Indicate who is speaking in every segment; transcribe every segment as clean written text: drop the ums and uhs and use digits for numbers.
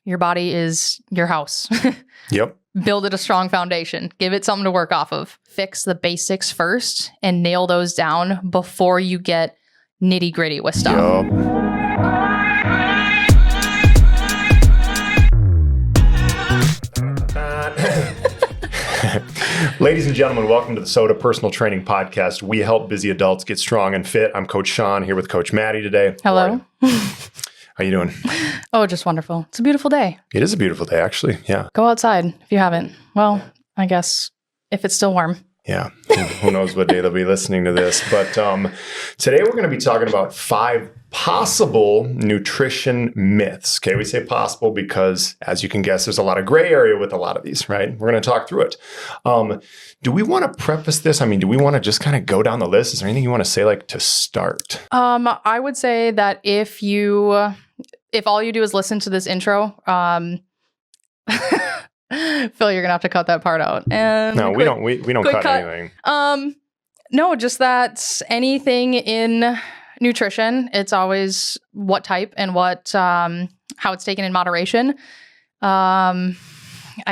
Speaker 1: your body is your house.
Speaker 2: Yep.
Speaker 1: Build it a strong foundation. Give it something to work off of. Fix the basics first and nail those down before you get nitty gritty with stuff.
Speaker 2: Yep. Ladies and gentlemen, welcome to the Soda Personal Training Podcast. We help busy adults get strong and fit. I'm Coach Sean here with Coach Maddy today.
Speaker 1: Hello.
Speaker 2: How you doing?
Speaker 1: Oh, just wonderful. It's a beautiful day.
Speaker 2: It is a beautiful day, actually. Yeah.
Speaker 1: Go outside if you haven't. Well, I guess if it's still warm.
Speaker 2: Yeah. Who knows what day they'll be listening to this. But today we're going to be talking about 5 possible nutrition myths. Okay, we say possible because, as you can guess, there's a lot of gray area with a lot of these, right? We're going to talk through it. Do we want to preface this? I mean, do we want to just kind of go down the list? Is there anything you want to say, like, to start?
Speaker 1: I would say that if all you do is listen to this intro, Phil, you're gonna have to cut that part out. And
Speaker 2: no, we don't. We don't cut anything.
Speaker 1: No, just that anything in nutrition, it's always what type and what how it's taken in moderation. I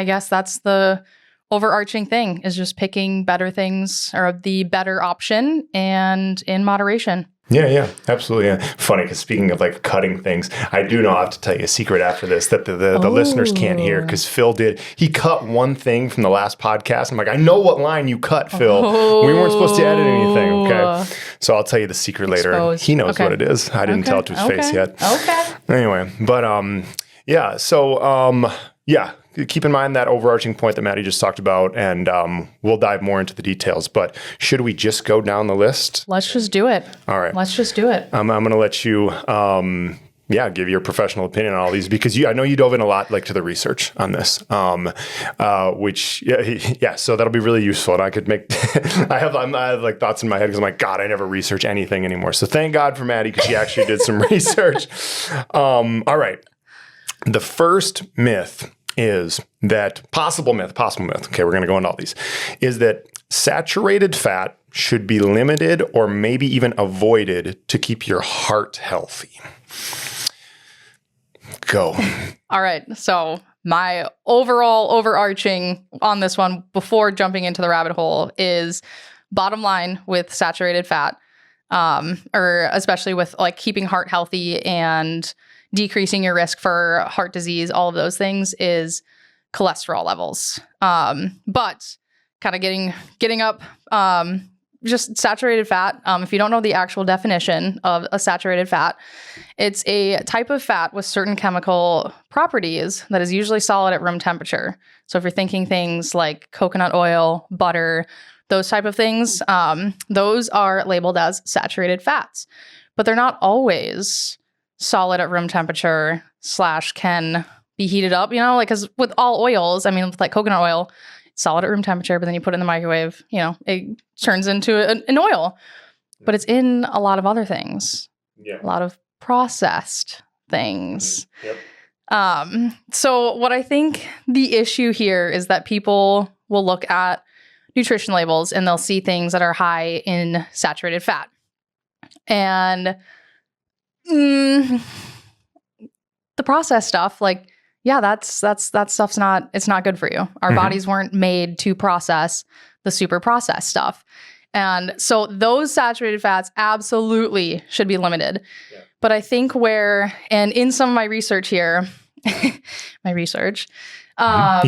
Speaker 1: guess that's the overarching thing, is just picking better things or the better option and in moderation.
Speaker 2: Yeah, absolutely. Yeah. Funny, because speaking of like cutting things, I do know I have to tell you a secret after this that the listeners can't hear, because Phil he cut one thing from the last podcast. I'm like, I know what line you cut, Phil. We weren't supposed to edit anything, okay? So I'll tell you the secret later.
Speaker 1: Exposed.
Speaker 2: He knows what it is. I didn't tell it to his face yet.
Speaker 1: Okay.
Speaker 2: Anyway, but yeah, so yeah. Keep in mind that overarching point that Maddy just talked about, and we'll dive more into the details. But should we just go down the list?
Speaker 1: Let's just do it.
Speaker 2: All right.
Speaker 1: Let's just do it.
Speaker 2: I'm going to let you, give your professional opinion on all these, because I know you dove in a lot, like, to the research on this, so that'll be really useful. And I could make, I have like thoughts in my head because I'm like, God, I never research anything anymore. So thank God for Maddy, because she actually did some research. All right. The first myth is that possible myth, okay, we're going to go into all these, is that saturated fat should be limited or maybe even avoided to keep your heart healthy. Go.
Speaker 1: All right. So my overall overarching on this one before jumping into the rabbit hole is, bottom line with saturated fat, or especially with like keeping heart healthy and decreasing your risk for heart disease, all of those things, is cholesterol levels. But kind of getting up, just saturated fat. If you don't know the actual definition of a saturated fat, it's a type of fat with certain chemical properties that is usually solid at room temperature. So if you're thinking things like coconut oil, butter, those type of things, those are labeled as saturated fats, but they're not always solid at room temperature / can be heated up, like, because with all oils, I mean, with like coconut oil, it's solid at room temperature, but then you put it in the microwave, it turns into an oil. But it's in a lot of other things, a lot of processed things.
Speaker 2: Yep.
Speaker 1: So what I think the issue here is that people will look at nutrition labels and they'll see things that are high in saturated fat. And the processed stuff, like, that stuff's not good for you. Our bodies weren't made to process the super processed stuff. And so those saturated fats absolutely should be limited. Yeah. But I think and in some of my research here, you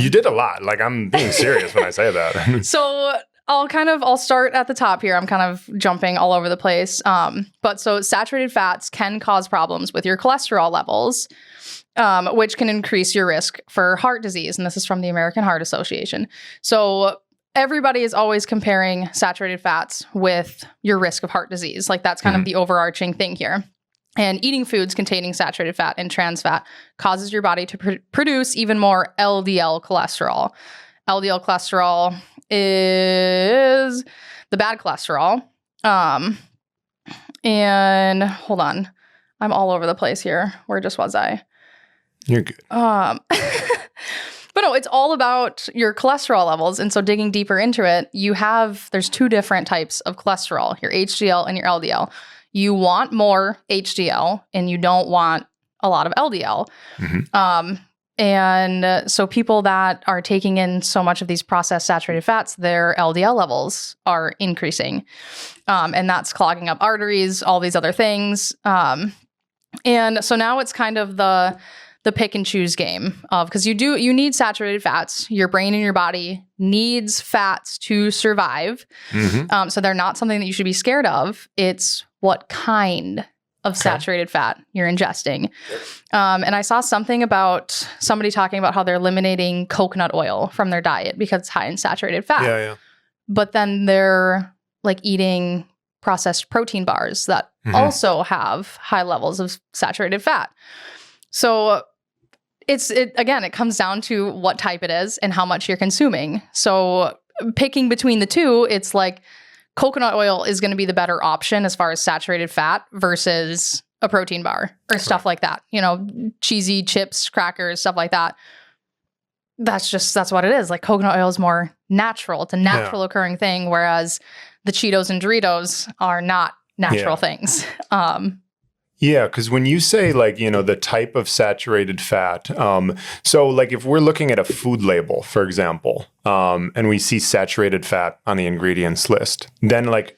Speaker 2: did a lot. Like, I'm being serious when I say that.
Speaker 1: So I'll start at the top here. I'm kind of jumping all over the place. But so saturated fats can cause problems with your cholesterol levels, which can increase your risk for heart disease. And this is from the American Heart Association. So everybody is always comparing saturated fats with your risk of heart disease. Like, that's kind of the overarching thing here. And eating foods containing saturated fat and trans fat causes your body to produce even more LDL cholesterol. LDL cholesterol is the bad cholesterol. And hold on, I'm all over the place here. Where just was I?
Speaker 2: You're good.
Speaker 1: But no, it's all about your cholesterol levels. And so digging deeper into it, there's 2 different types of cholesterol, your HDL and your LDL. You want more HDL and you don't want a lot of LDL. And so people that are taking in so much of these processed saturated fats, their LDL levels are increasing. And that's clogging up arteries, all these other things. And so now it's kind of the pick and choose game of, because you need saturated fats. Your brain and your body needs fats to survive. So they're not something that you should be scared of. It's what kind of saturated fat you're ingesting. And I saw something about somebody talking about how they're eliminating coconut oil from their diet because it's high in saturated fat.
Speaker 2: Yeah.
Speaker 1: But then they're like eating processed protein bars that also have high levels of saturated fat. So it comes down to what type it is and how much you're consuming. So picking between the two, it's like coconut oil is going to be the better option as far as saturated fat versus a protein bar or stuff like that. You know, cheesy chips, crackers, stuff like that. That's what it is. Like coconut oil is more natural. It's a natural occurring thing, whereas the Cheetos and Doritos are not natural things.
Speaker 2: Yeah, because when you say like, you know, the type of saturated fat, so like if we're looking at a food label, for example, and we see saturated fat on the ingredients list, then like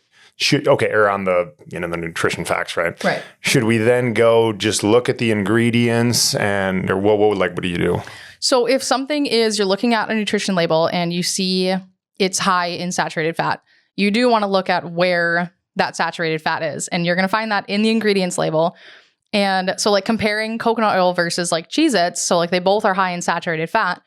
Speaker 2: or on the, you know, the nutrition facts, right?
Speaker 1: Right.
Speaker 2: Should we then go just look at the ingredients or what do you do?
Speaker 1: So if something is, you're looking at a nutrition label and you see it's high in saturated fat, you do want to look at where that saturated fat is. And you're going to find that in the ingredients label. And so like comparing coconut oil versus like Cheez-Its, so like they both are high in saturated fat.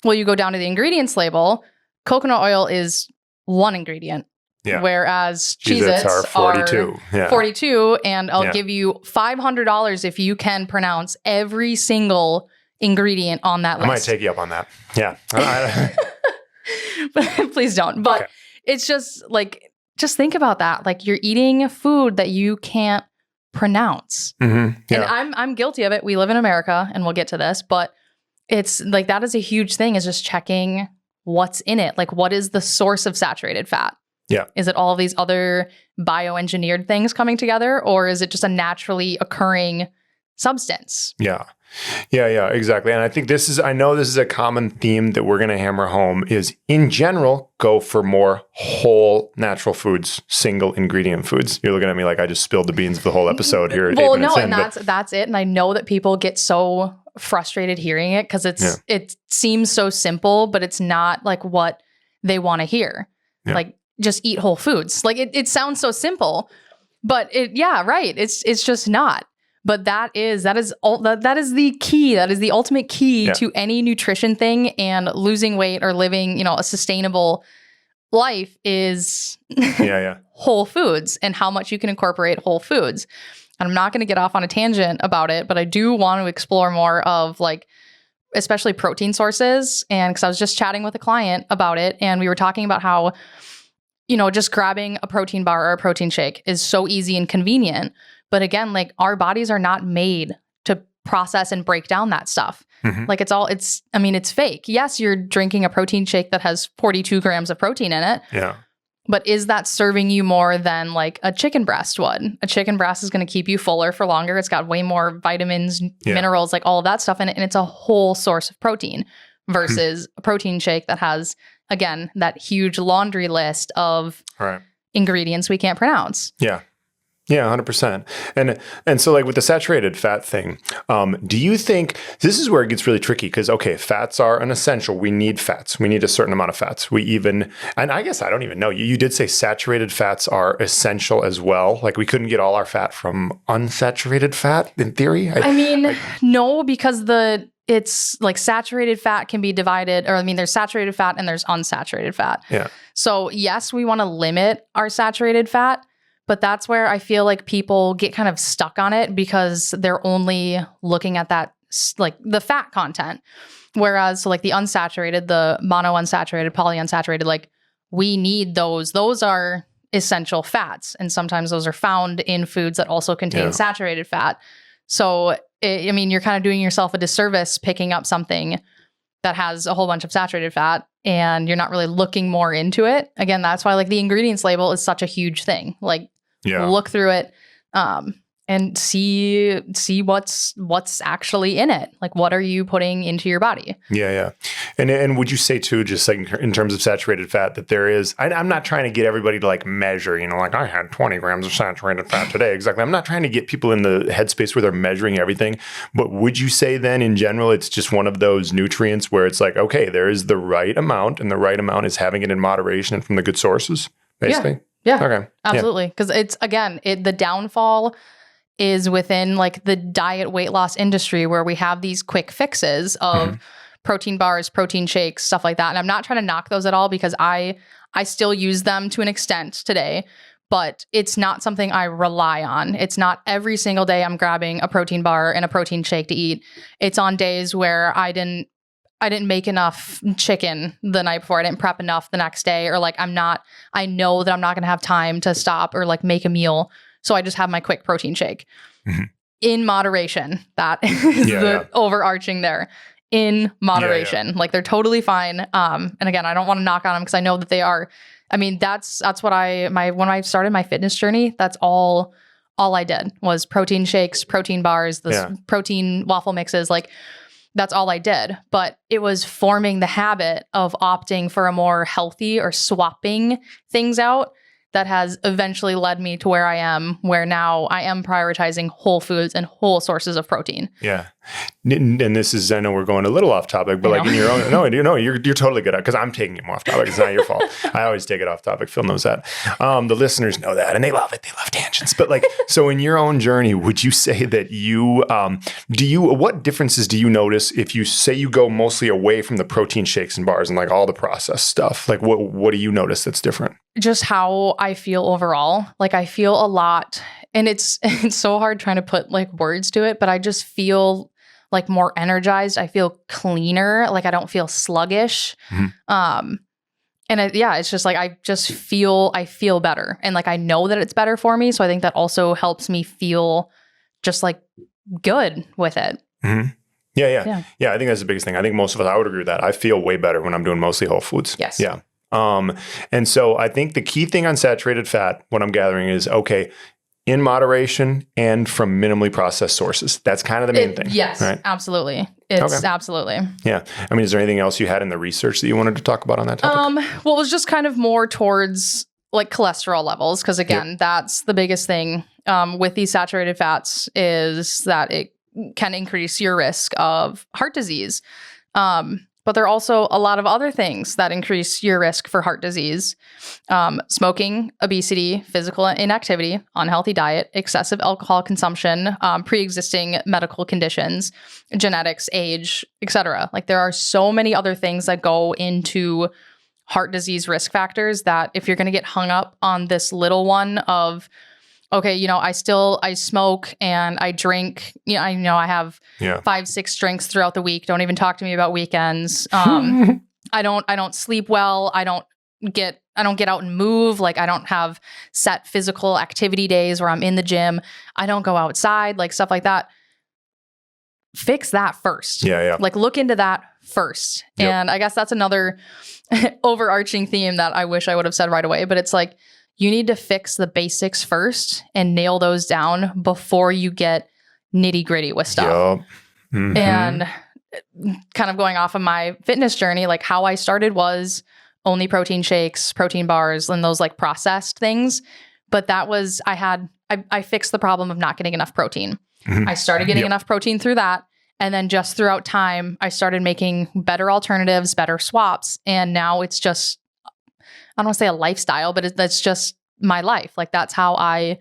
Speaker 1: Well, you go down to the ingredients label, coconut oil is one ingredient. Yeah. Whereas Cheez-Its
Speaker 2: are 42.
Speaker 1: 42. And I'll give you $500 if you can pronounce every single ingredient on that list.
Speaker 2: I might take you up on that. Yeah.
Speaker 1: Please don't. But it's just like, just think about that. Like you're eating food that you can't pronounce. And I'm guilty of it. We live in America and we'll get to this, but it's like, that is a huge thing, is just checking what's in it. Like what is the source of saturated fat?
Speaker 2: Yeah.
Speaker 1: Is it all of these other bioengineered things coming together, or is it just a naturally occurring substance?
Speaker 2: Yeah, exactly. And I think I know this is a common theme that we're going to hammer home is, in general, go for more whole natural foods, single ingredient foods. You're looking at me like I just spilled the beans of the whole episode here at 8 minutes in.
Speaker 1: And that's it. And I know that people get so frustrated hearing it because it seems so simple, but it's not like what they want to hear. Yeah. Like just eat whole foods. Like it sounds so simple, but it's just not. But that is the key. That is the ultimate key to any nutrition thing, and losing weight or living, you know, a sustainable life is whole foods and how much you can incorporate whole foods. And I'm not going to get off on a tangent about it, but I do want to explore more of like, especially protein sources. And because I was just chatting with a client about it, and we were talking about how, you know, just grabbing a protein bar or a protein shake is so easy and convenient. But again, like our bodies are not made to process and break down that stuff. Like it's fake. Yes, you're drinking a protein shake that has 42 grams of protein in it.
Speaker 2: Yeah.
Speaker 1: But is that serving you more than like a chicken breast would? A chicken breast is going to keep you fuller for longer. It's got way more vitamins, minerals, like all of that stuff in it. And it's a whole source of protein versus a protein shake that has, again, that huge laundry list of ingredients we can't pronounce.
Speaker 2: Yeah. Yeah, 100%. And so like with the saturated fat thing, do you think this is where it gets really tricky? Because, fats are an essential. We need fats. We need a certain amount of fats. And I guess I don't even know. You did say saturated fats are essential as well. Like we couldn't get all our fat from unsaturated fat in theory?
Speaker 1: No, because it's like saturated fat can be divided, there's saturated fat and there's unsaturated fat. Yeah. So yes, we want to limit our saturated fat. But that's where I feel like people get kind of stuck on it because they're only looking at that, like the fat content. Whereas so like the unsaturated, the monounsaturated, polyunsaturated, like we need those. Those are essential fats. And sometimes those are found in foods that also contain saturated fat. So, you're kind of doing yourself a disservice picking up something that has a whole bunch of saturated fat and you're not really looking more into it. Again, that's why like the ingredients label is such a huge thing. Like, look through it. and see what's actually in it. Like, what are you putting into your body?
Speaker 2: Yeah. And would you say too, just like in terms of saturated fat, that there is, I'm not trying to get everybody to like measure, like I had 20 grams of saturated fat today. Exactly. I'm not trying to get people in the headspace where they're measuring everything, but would you say then in general, it's just one of those nutrients where it's like, okay, there is the right amount, and the right amount is having it in moderation and from the good sources, basically?
Speaker 1: Yeah.
Speaker 2: Okay.
Speaker 1: Absolutely. Because it's, again, the downfall is within like the diet weight loss industry, where we have these quick fixes of protein bars, protein shakes, stuff like that. And I'm not trying to knock those at all, because I still use them to an extent today, but it's not something I rely on. It's not every single day I'm grabbing a protein bar and a protein shake to eat. It's on days where I didn't make enough chicken the night before. I didn't prep enough the next day, or like I know that I'm not going to have time to stop or like make a meal. So I just have my quick protein shake in moderation. That is overarching there. In moderation. Like, they're totally fine. And again, I don't want to knock on them, because I know that they are. I mean, that's what when I started my fitness journey, that's all I did was protein shakes, protein bars, protein waffle mixes. Like, that's all I did. But it was forming the habit of opting for a more healthy, or swapping things out, that has eventually led me to where I am, where now I am prioritizing whole foods and whole sources of protein. Yeah.
Speaker 2: And this is, I know we're going a little off topic, but like in your own, you're totally good at it, because I'm taking it more off topic. It's not your fault. I always take it off topic. Phil knows that. The listeners know that, and they love it. They love tangents. But like, so in your own journey, would you say that what differences do you notice if you say you go mostly away from the protein shakes and bars and like all the processed stuff? Like, what do you notice that's different?
Speaker 1: Just how I feel overall. Like, I feel a lot, and it's so hard trying to put like words to it, but I just feel like more energized. I feel cleaner. Like, I don't feel sluggish. And it's just like, I feel better. And like, I know that it's better for me. So I think that also helps me feel just like good with it.
Speaker 2: Yeah. I think that's the biggest thing. I think most of us, I would agree with that. I feel way better when I'm doing mostly whole foods.
Speaker 1: Yes.
Speaker 2: Yeah. And so I think the key thing on saturated fat, what I'm gathering is, okay, in moderation and from minimally processed sources. That's kind of the main thing.
Speaker 1: Yes, right? Absolutely. It's absolutely.
Speaker 2: Yeah. I mean, is there anything else you had in the research that you wanted to talk about on that topic?
Speaker 1: Well, it was just kind of more towards like cholesterol levels. Because again, that's the biggest thing with these saturated fats, is that it can increase your risk of heart disease. But there are also a lot of other things that increase your risk for heart disease. Smoking, obesity, physical inactivity, unhealthy diet, excessive alcohol consumption, pre-existing medical conditions, genetics, age, etc. Like, there are so many other things that go into heart disease risk factors, that if you're going to get hung up on this little one of, okay, I smoke and I drink, I have 5-6 drinks throughout the week. Don't even talk to me about weekends. I don't sleep well. I don't get out and move. Like, I don't have set physical activity days where I'm in the gym. I don't go outside, like stuff like that. Fix that first.
Speaker 2: Yeah.
Speaker 1: Like, look into that first. Yep. And I guess that's another overarching theme that I wish I would have said right away, but it's like, you need to fix the basics first and nail those down before you get nitty gritty with stuff. Yep. And kind of going off of my fitness journey, like, how I started was only protein shakes, protein bars, and those like processed things. But that was, I fixed the problem of not getting enough protein. I started getting enough protein through that. And then just throughout time, I started making better alternatives, better swaps. And now it's just, I don't want to say a lifestyle, but that's just my life. Like, that's how I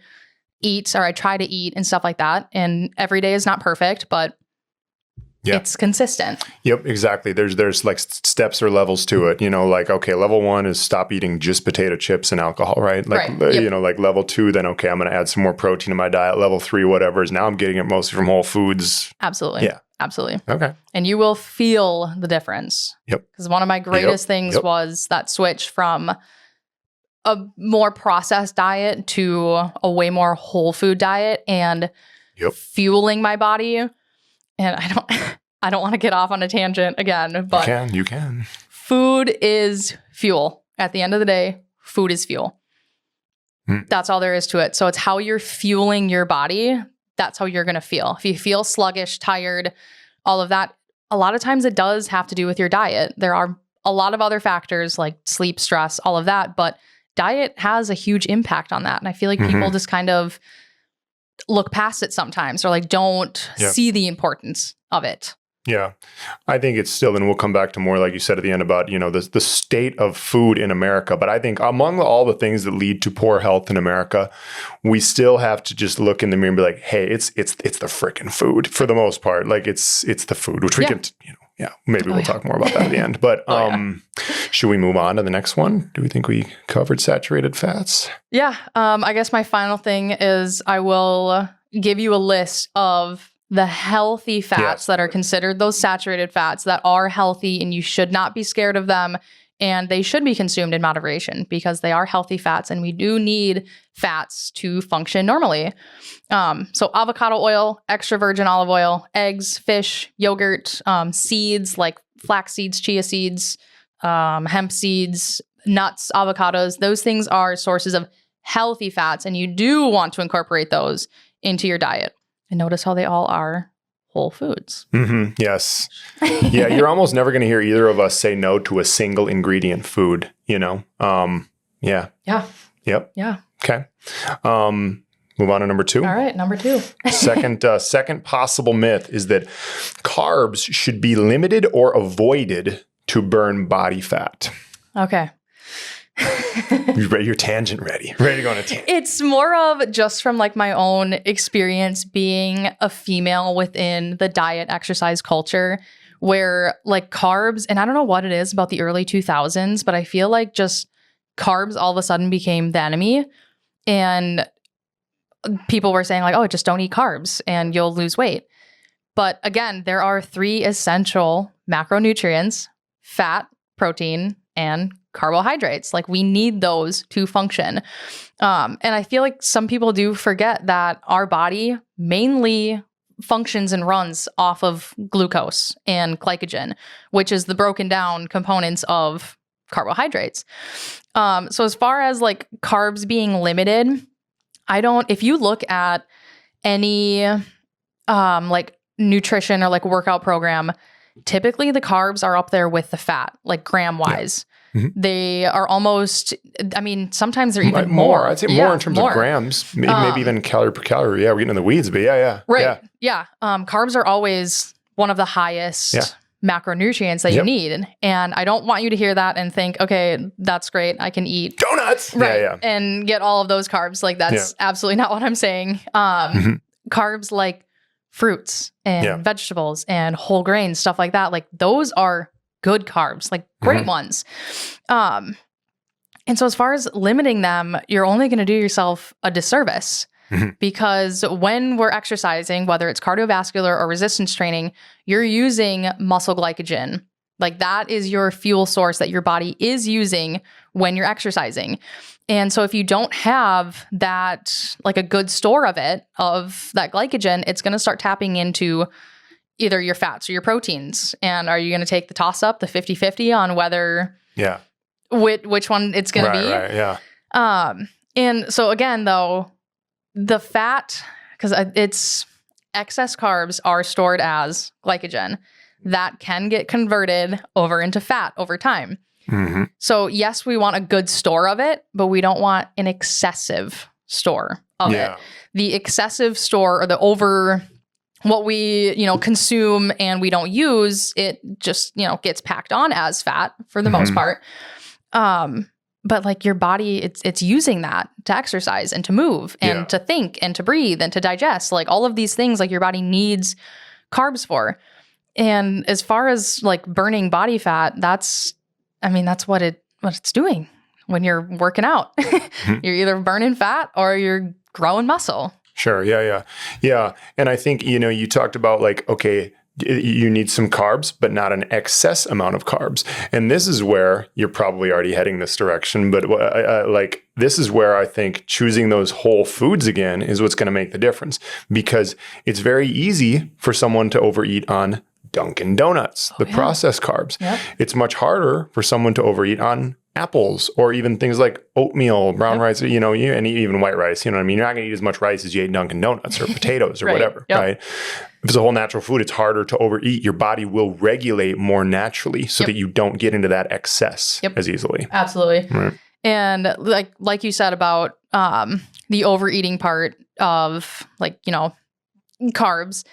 Speaker 1: eat, or I try to eat and stuff like that. And every day is not perfect, but it's consistent.
Speaker 2: Yep, exactly. There's like steps or levels to it. Like, okay, level 1 is stop eating just potato chips and alcohol, right? Like, like level 2, then, okay, I'm going to add some more protein in my diet. Level 3, whatever, is now I'm getting it mostly from whole foods.
Speaker 1: Absolutely.
Speaker 2: Yeah.
Speaker 1: Absolutely.
Speaker 2: Okay.
Speaker 1: And you will feel the difference.
Speaker 2: Yep.
Speaker 1: Because one of my greatest things was that switch from a more processed diet to a way more whole food diet, and fueling my body. And I don't want to get off on a tangent again, but
Speaker 2: you can.
Speaker 1: Food is fuel. At the end of the day, food is fuel. That's all there is to it. So it's how you're fueling your body that's how you're going to feel. If you feel sluggish, tired, all of that, a lot of times it does have to do with your diet. There are a lot of other factors like sleep, stress, all of that, but diet has a huge impact on that. And I feel like people just kind of look past it sometimes or like don't see the importance of it.
Speaker 2: Yeah, I think it's still, and we'll come back to more, like you said at the end about, the state of food in America. But I think among all the things that lead to poor health in America, we still have to just look in the mirror and be like, hey, it's the freaking food for the most part. Like it's the food, which we can, maybe we'll talk more about that at the end. But should we move on to the next one? Do we think we covered saturated fats?
Speaker 1: Yeah. I guess my final thing is I will give you a list of the healthy fats that are considered those saturated fats that are healthy, and you should not be scared of them, and they should be consumed in moderation because they are healthy fats, and we do need fats to function normally. So avocado oil, extra virgin olive oil, eggs, fish, yogurt, seeds like flax seeds, chia seeds, hemp seeds, nuts, avocados. Those things are sources of healthy fats, and you do want to incorporate those into your diet. And notice how they all are whole foods.
Speaker 2: Yes. Yeah, you're almost never going to hear either of us say no to a single ingredient food, Yeah.
Speaker 1: Yeah.
Speaker 2: Yep.
Speaker 1: Yeah.
Speaker 2: Okay. Move on to number 2.
Speaker 1: All right, number 2.
Speaker 2: Second possible myth is that carbs should be limited or avoided to burn body fat.
Speaker 1: Okay.
Speaker 2: Your tangent ready to go on a tangent.
Speaker 1: It's more of just from like my own experience being a female within the diet exercise culture where like carbs, and I don't know what it is about the early 2000s, but I feel like just carbs all of a sudden became the enemy. And people were saying like, oh, just don't eat carbs and you'll lose weight. But again, there are 3 essential macronutrients: fat, protein, and carbohydrates. Like we need those to function. And I feel like some people do forget that our body mainly functions and runs off of glucose and glycogen, which is the broken down components of carbohydrates. So as far as like carbs being limited, if you look at any like nutrition or like workout program, typically the carbs are up there with the fat, like gram wise. They are almost, sometimes they're even more.
Speaker 2: I'd say more in terms of grams, maybe even calorie per calorie. Yeah, we're getting in the weeds, but yeah.
Speaker 1: Right. Yeah. Carbs are always one of the highest macronutrients that you need. And I don't want you to hear that and think, okay, that's great. I can eat
Speaker 2: donuts.
Speaker 1: Right. And get all of those carbs. Like that's absolutely not what I'm saying. Carbs like fruits and vegetables and whole grains, stuff like that. Like those are good carbs, like great ones. And so as far as limiting them, you're only going to do yourself a disservice because when we're exercising, whether it's cardiovascular or resistance training, you're using muscle glycogen. Like that is your fuel source that your body is using when you're exercising. And so if you don't have that, like a good store of that glycogen, it's going to start tapping into either your fats or your proteins. And are you going to take the toss up, the 50-50 on whether, which one it's going to be?
Speaker 2: Right, yeah.
Speaker 1: And so again, though, the fat, because it's excess carbs are stored as glycogen that can get converted over into fat over time. So yes, we want a good store of it, but we don't want an excessive store of it. The excessive store or the over what we, consume and we don't use, it just, gets packed on as fat for the most part. But like your body, it's using that to exercise and to move and to think and to breathe and to digest, like all of these things like your body needs carbs for. And as far as like burning body fat, that's what it's doing when you're working out. You're either burning fat or you're growing muscle.
Speaker 2: Sure. Yeah. And I think, you talked about like, okay, you need some carbs, but not an excess amount of carbs. And this is where you're probably already heading this direction. But this is where I think choosing those whole foods again is what's going to make the difference, because it's very easy for someone to overeat on Dunkin' Donuts, processed carbs. It's much harder for someone to overeat on apples or even things like oatmeal, brown rice, and even white rice. You know what I mean? You're not going to eat as much rice as you ate Dunkin' Donuts or potatoes or
Speaker 1: Right.
Speaker 2: whatever,
Speaker 1: Yep.
Speaker 2: right? If it's a whole natural food, it's harder to overeat. Your body will regulate more naturally so that you don't get into that excess as easily.
Speaker 1: Absolutely.
Speaker 2: Right.
Speaker 1: And like you said about the overeating part of carbs.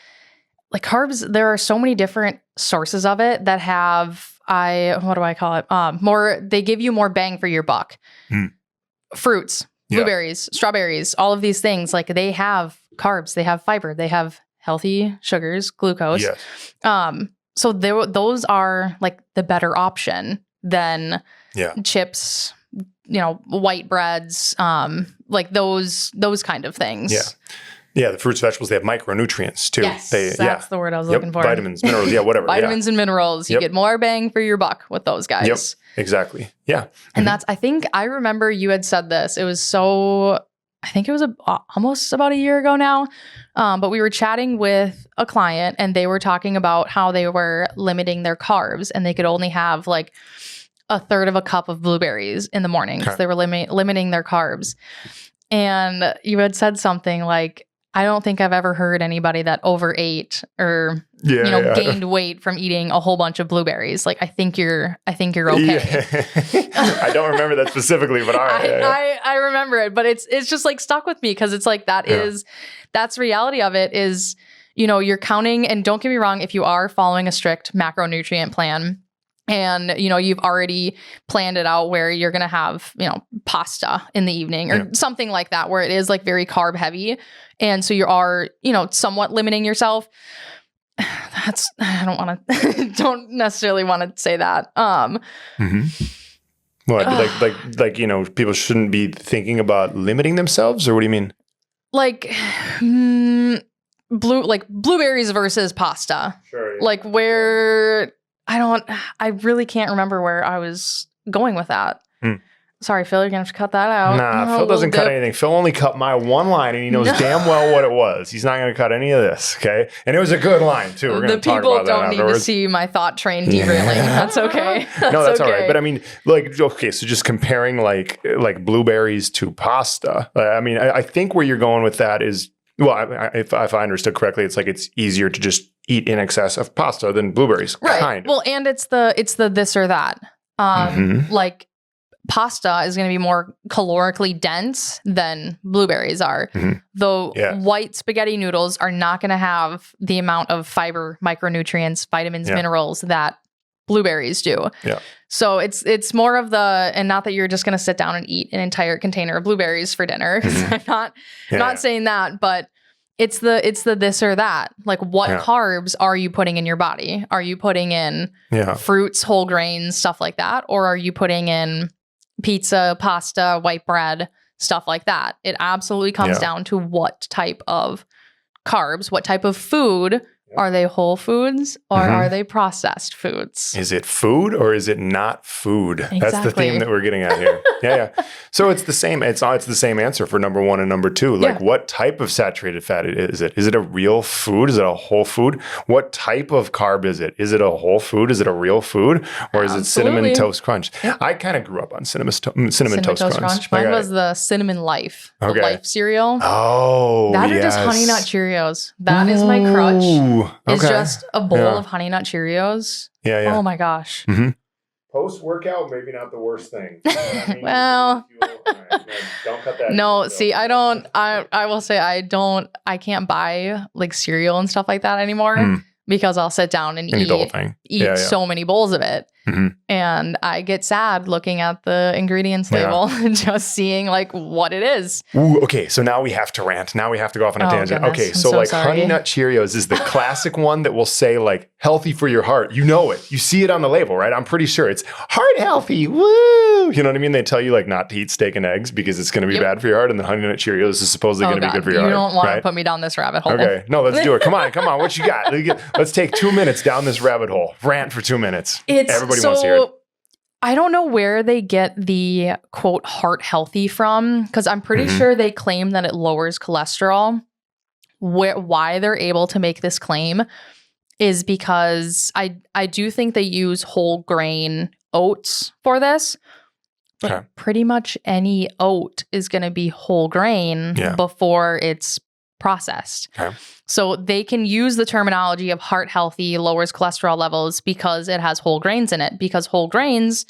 Speaker 1: Like carbs, there are so many different sources of it that have what do I call it? They give you more bang for your buck. Fruits, blueberries, strawberries, all of these things, like they have carbs, they have fiber, they have healthy sugars, glucose.
Speaker 2: Yes.
Speaker 1: So those are like the better option than chips, white breads, like those kind of things.
Speaker 2: Yeah. Yeah, the fruits, vegetables, they have micronutrients too.
Speaker 1: Yes, that's the word I was looking for.
Speaker 2: Vitamins, minerals, whatever.
Speaker 1: Vitamins and minerals. You get more bang for your buck with those guys.
Speaker 2: Yep, exactly. Yeah.
Speaker 1: And I remember you had said this. It was I think it was almost about a year ago now. But we were chatting with a client and they were talking about how they were limiting their carbs and they could only have like a third of a cup of blueberries in the morning because they were limiting their carbs. And you had said something like, I don't think I've ever heard anybody that overate or gained weight from eating a whole bunch of blueberries. Like I think you're okay.
Speaker 2: Yeah. I don't remember that specifically, but all right.
Speaker 1: I remember it, but it's just like stuck with me because it's like that's reality of it is, you're counting, and don't get me wrong, if you are following a strict macronutrient plan, and, you've already planned it out where you're going to have, pasta in the evening or something like that, where it is like very carb heavy. And so you are, somewhat limiting yourself. Don't necessarily want to say that.
Speaker 2: What, people shouldn't be thinking about limiting themselves, or what do you mean?
Speaker 1: Like, blueberries versus pasta.
Speaker 2: Sure. Yeah.
Speaker 1: Like where I really can't remember where I was going with that. Sorry, Phil, you're going to have to cut that out.
Speaker 2: Nah, Phil doesn't cut anything. Phil only cut my one line, and he knows damn well what it was. He's not going to cut any of this, okay? And it was a good line, too. We're going to talk about that afterwards.
Speaker 1: The people don't need to see my thought train derailing. That's okay.
Speaker 2: That's all right. But I mean, so just comparing like blueberries to pasta. I think where you're going with that is, if I understood correctly, it's like it's easier to just eat in excess of pasta than blueberries.
Speaker 1: Right.
Speaker 2: Kind of.
Speaker 1: Well, and it's the this or that. Like pasta is going to be more calorically dense than blueberries are. Though white spaghetti noodles are not going to have the amount of fiber, micronutrients, vitamins, minerals that blueberries do. Yeah. So it's more of and not that you're just going to sit down and eat an entire container of blueberries for dinner. I'm not saying that, but it's the this or that. Like what carbs are you putting in your body? Are you putting in fruits, whole grains, stuff like that? Or are you putting in pizza, pasta, white bread, stuff like that? It absolutely comes down to what type of carbs, what type of food. Are they whole foods or are they processed foods?
Speaker 2: Is it food or is it not food? Exactly. That's the theme that we're getting at here. Yeah. So it's the same. It's the same answer for number one and number two. Like what type of saturated fat is it? Is it a real food? Is it a whole food? What type of carb is it? Is it a whole food? Is it a real food? Or is it Cinnamon Toast Crunch? Yeah. I kind of grew up on Cinnamon Toast Crunch.
Speaker 1: Mine was the Cinnamon Life. The Life cereal.
Speaker 2: Oh,
Speaker 1: that or just Honey Nut Cheerios. That is my crutch. Is just a bowl of Honey Nut Cheerios. Yeah. Oh my gosh.
Speaker 2: Post-workout, maybe not the worst thing.
Speaker 1: Well,
Speaker 2: don't cut that.
Speaker 1: No, see, I don't. I will say I can't buy like cereal and stuff like that anymore because I'll sit down and eat
Speaker 2: the whole thing.
Speaker 1: So many bowls of it. And I get sad looking at the ingredients label and just seeing like what it is.
Speaker 2: Ooh, okay. So now we have to rant. Now we have to go off on a tangent.
Speaker 1: Goodness.
Speaker 2: Okay. So Honey Nut Cheerios is the classic one that will say like healthy for your heart. You know it. You see it on the label, right? I'm pretty sure it's heart healthy. Woo! You know what I mean? They tell you like not to eat steak and eggs because it's going to be bad for your heart. And the Honey Nut Cheerios is supposedly going to be good for your heart.
Speaker 1: You don't want to put me down this rabbit hole.
Speaker 2: Okay. No, let's do it. Come on. What you got? Let's take 2 minutes down this rabbit hole. Rant for 2 minutes. Everybody wants to hear it.
Speaker 1: I don't know where they get the quote heart healthy from because I'm pretty sure they claim that it lowers cholesterol. Why they're able to make this claim is because I do think they use whole grain oats for this. But
Speaker 2: Okay.
Speaker 1: pretty much any oat is going to be whole grain
Speaker 2: Yeah.
Speaker 1: before it's processed.
Speaker 2: Okay.
Speaker 1: So they can use the terminology of heart healthy, lowers cholesterol levels because it has whole grains in it, because whole grains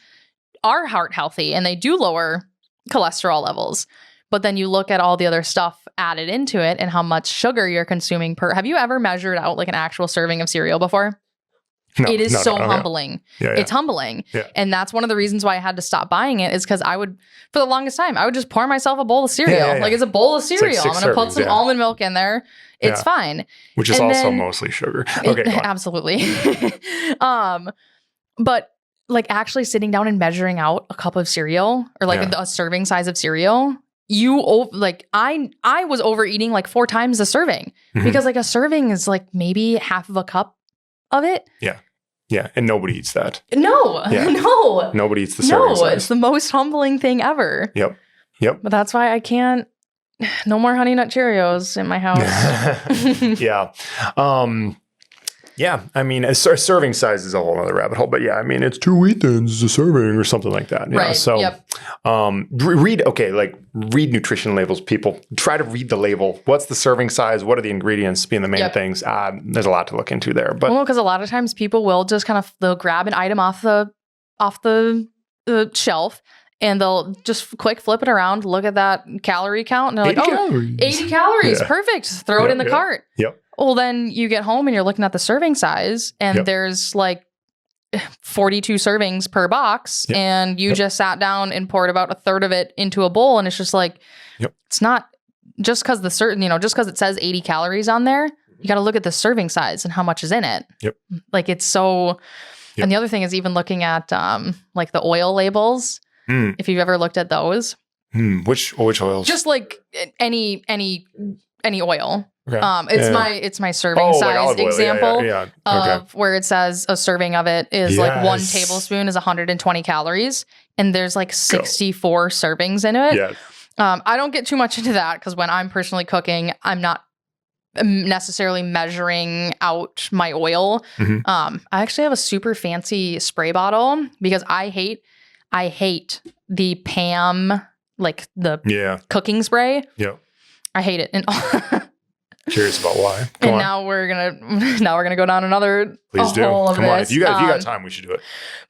Speaker 1: are heart healthy and they do lower cholesterol levels. But then you look at all the other stuff added into it and how much sugar you're consuming per. Have you ever measured out like an actual serving of cereal before?
Speaker 2: No,
Speaker 1: It is so
Speaker 2: no,
Speaker 1: humbling.
Speaker 2: Yeah.
Speaker 1: It's humbling.
Speaker 2: Yeah.
Speaker 1: And that's one of the reasons why I had to stop buying it is because I would, for the longest time, I would just pour myself a bowl of cereal.
Speaker 2: Yeah.
Speaker 1: Like it's a bowl of cereal.
Speaker 2: six
Speaker 1: I'm going to put
Speaker 2: servings,
Speaker 1: some
Speaker 2: yeah.
Speaker 1: almond milk in there. It's
Speaker 2: Yeah.
Speaker 1: fine.
Speaker 2: Which is
Speaker 1: And
Speaker 2: also
Speaker 1: then-
Speaker 2: mostly sugar. Okay. Go on.
Speaker 1: Absolutely. But like actually sitting down and measuring out a cup of cereal or like
Speaker 2: Yeah.
Speaker 1: a serving size of cereal, I was overeating like 4 times the serving
Speaker 2: Mhm.
Speaker 1: because like a serving is like maybe half of a cup of it.
Speaker 2: Yeah. And nobody eats that.
Speaker 1: No,
Speaker 2: Yeah.
Speaker 1: no,
Speaker 2: Nobody eats the serving
Speaker 1: no.
Speaker 2: size.
Speaker 1: It's the most humbling thing ever.
Speaker 2: Yep.
Speaker 1: But that's why I can't. No more Honey Nut Cheerios in my house.
Speaker 2: Yeah. Yeah. I mean, a serving size is a whole other rabbit hole, but yeah, I mean, it's 2 wheat thins a serving or something like that.
Speaker 1: Right.
Speaker 2: So,
Speaker 1: Yep.
Speaker 2: read nutrition labels, people. Try to read the label. What's the serving size? What are the ingredients being the main
Speaker 1: Yep.
Speaker 2: things? There's a lot to look into there, but
Speaker 1: Well, because a lot of times people will just they'll grab an item off the shelf and they'll just quick flip it around, look at that calorie count, and they're like,
Speaker 2: 80
Speaker 1: "Oh,
Speaker 2: calories.
Speaker 1: 80 calories,
Speaker 2: Yeah.
Speaker 1: perfect." Throw it
Speaker 2: Yep,
Speaker 1: in the
Speaker 2: yep.
Speaker 1: cart.
Speaker 2: Yep.
Speaker 1: Well, then you get home and you're looking at the serving size, and
Speaker 2: Yep.
Speaker 1: there's like 42 servings per box,
Speaker 2: Yep.
Speaker 1: and you
Speaker 2: Yep.
Speaker 1: just sat down and poured about a third of it into a bowl, and it's just like,
Speaker 2: Yep.
Speaker 1: it's not just because just because it says 80 calories on there. You got to look at the serving size and how much is in it.
Speaker 2: Yep.
Speaker 1: Like it's so.
Speaker 2: Yep.
Speaker 1: And the other thing is even looking at like the oil labels.
Speaker 2: Mm.
Speaker 1: If you've ever looked at those,
Speaker 2: Which oils?
Speaker 1: just like any oil.
Speaker 2: Okay.
Speaker 1: It's my serving
Speaker 2: like
Speaker 1: size
Speaker 2: olive oil.
Speaker 1: example
Speaker 2: Yeah. Okay.
Speaker 1: of where it says a serving of it is like 1
Speaker 2: Yes.
Speaker 1: tablespoon is 120 calories, and there's like 64 servings in it.
Speaker 2: Yeah.
Speaker 1: I don't get too much into that because when I'm personally cooking, I'm not necessarily measuring out my oil.
Speaker 2: Mhm.
Speaker 1: I actually have a super fancy spray bottle because I hate the Pam, like the
Speaker 2: Yeah.
Speaker 1: cooking spray.
Speaker 2: Yeah.
Speaker 1: I hate it. And
Speaker 2: Curious about why. Go
Speaker 1: and
Speaker 2: on.
Speaker 1: now we're gonna go down another
Speaker 2: Please do.
Speaker 1: hole of
Speaker 2: Come on.
Speaker 1: this.
Speaker 2: If you got time, we should do it.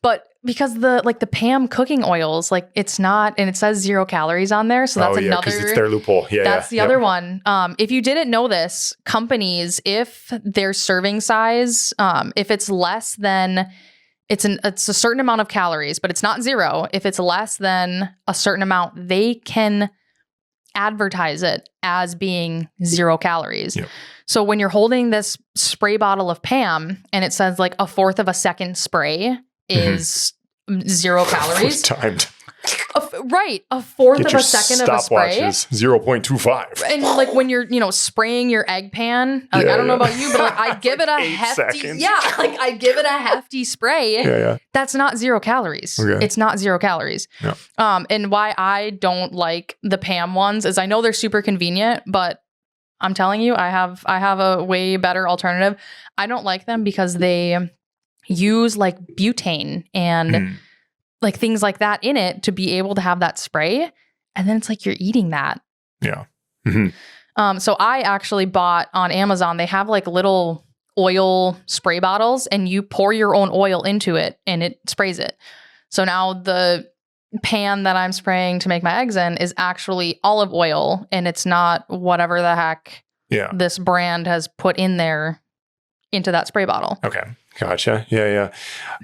Speaker 1: But because the Pam cooking oils, like it's not, and it says 0 calories on there, so that's another.
Speaker 2: because it's their loophole. Yeah.
Speaker 1: That's the other one. If you didn't know this, companies, if their serving size, if it's less than, it's a certain amount of calories, but it's not 0. If it's less than a certain amount, they can advertise it as being 0 calories.
Speaker 2: Yep.
Speaker 1: So when you're holding this spray bottle of Pam and it says like 1/4 of a second spray is 0 calories.
Speaker 2: Timed.
Speaker 1: Right. 1/4
Speaker 2: Get
Speaker 1: of
Speaker 2: your
Speaker 1: a second of a spray.
Speaker 2: stopwatches 0.25.
Speaker 1: And like when you're, spraying your egg pan, like
Speaker 2: Yeah,
Speaker 1: I don't know
Speaker 2: yeah.
Speaker 1: about you, but like I give it a
Speaker 2: 8
Speaker 1: hefty,
Speaker 2: seconds.
Speaker 1: like I give it a hefty spray.
Speaker 2: Yeah.
Speaker 1: That's not 0 calories.
Speaker 2: Okay.
Speaker 1: It's not 0 calories.
Speaker 2: Yeah.
Speaker 1: And why I don't like the Pam ones is I know they're super convenient, but I'm telling you, I have a way better alternative. I don't like them because they use like butane and like things like that in it to be able to have that spray. And then it's like you're eating that.
Speaker 2: Yeah. Mhm.
Speaker 1: So I actually bought on Amazon, they have like little oil spray bottles and you pour your own oil into it and it sprays it. So now the pan that I'm spraying to make my eggs in is actually olive oil and it's not whatever the heck
Speaker 2: Yeah.
Speaker 1: this brand has put in there into that spray bottle.
Speaker 2: Okay. Gotcha. Yeah.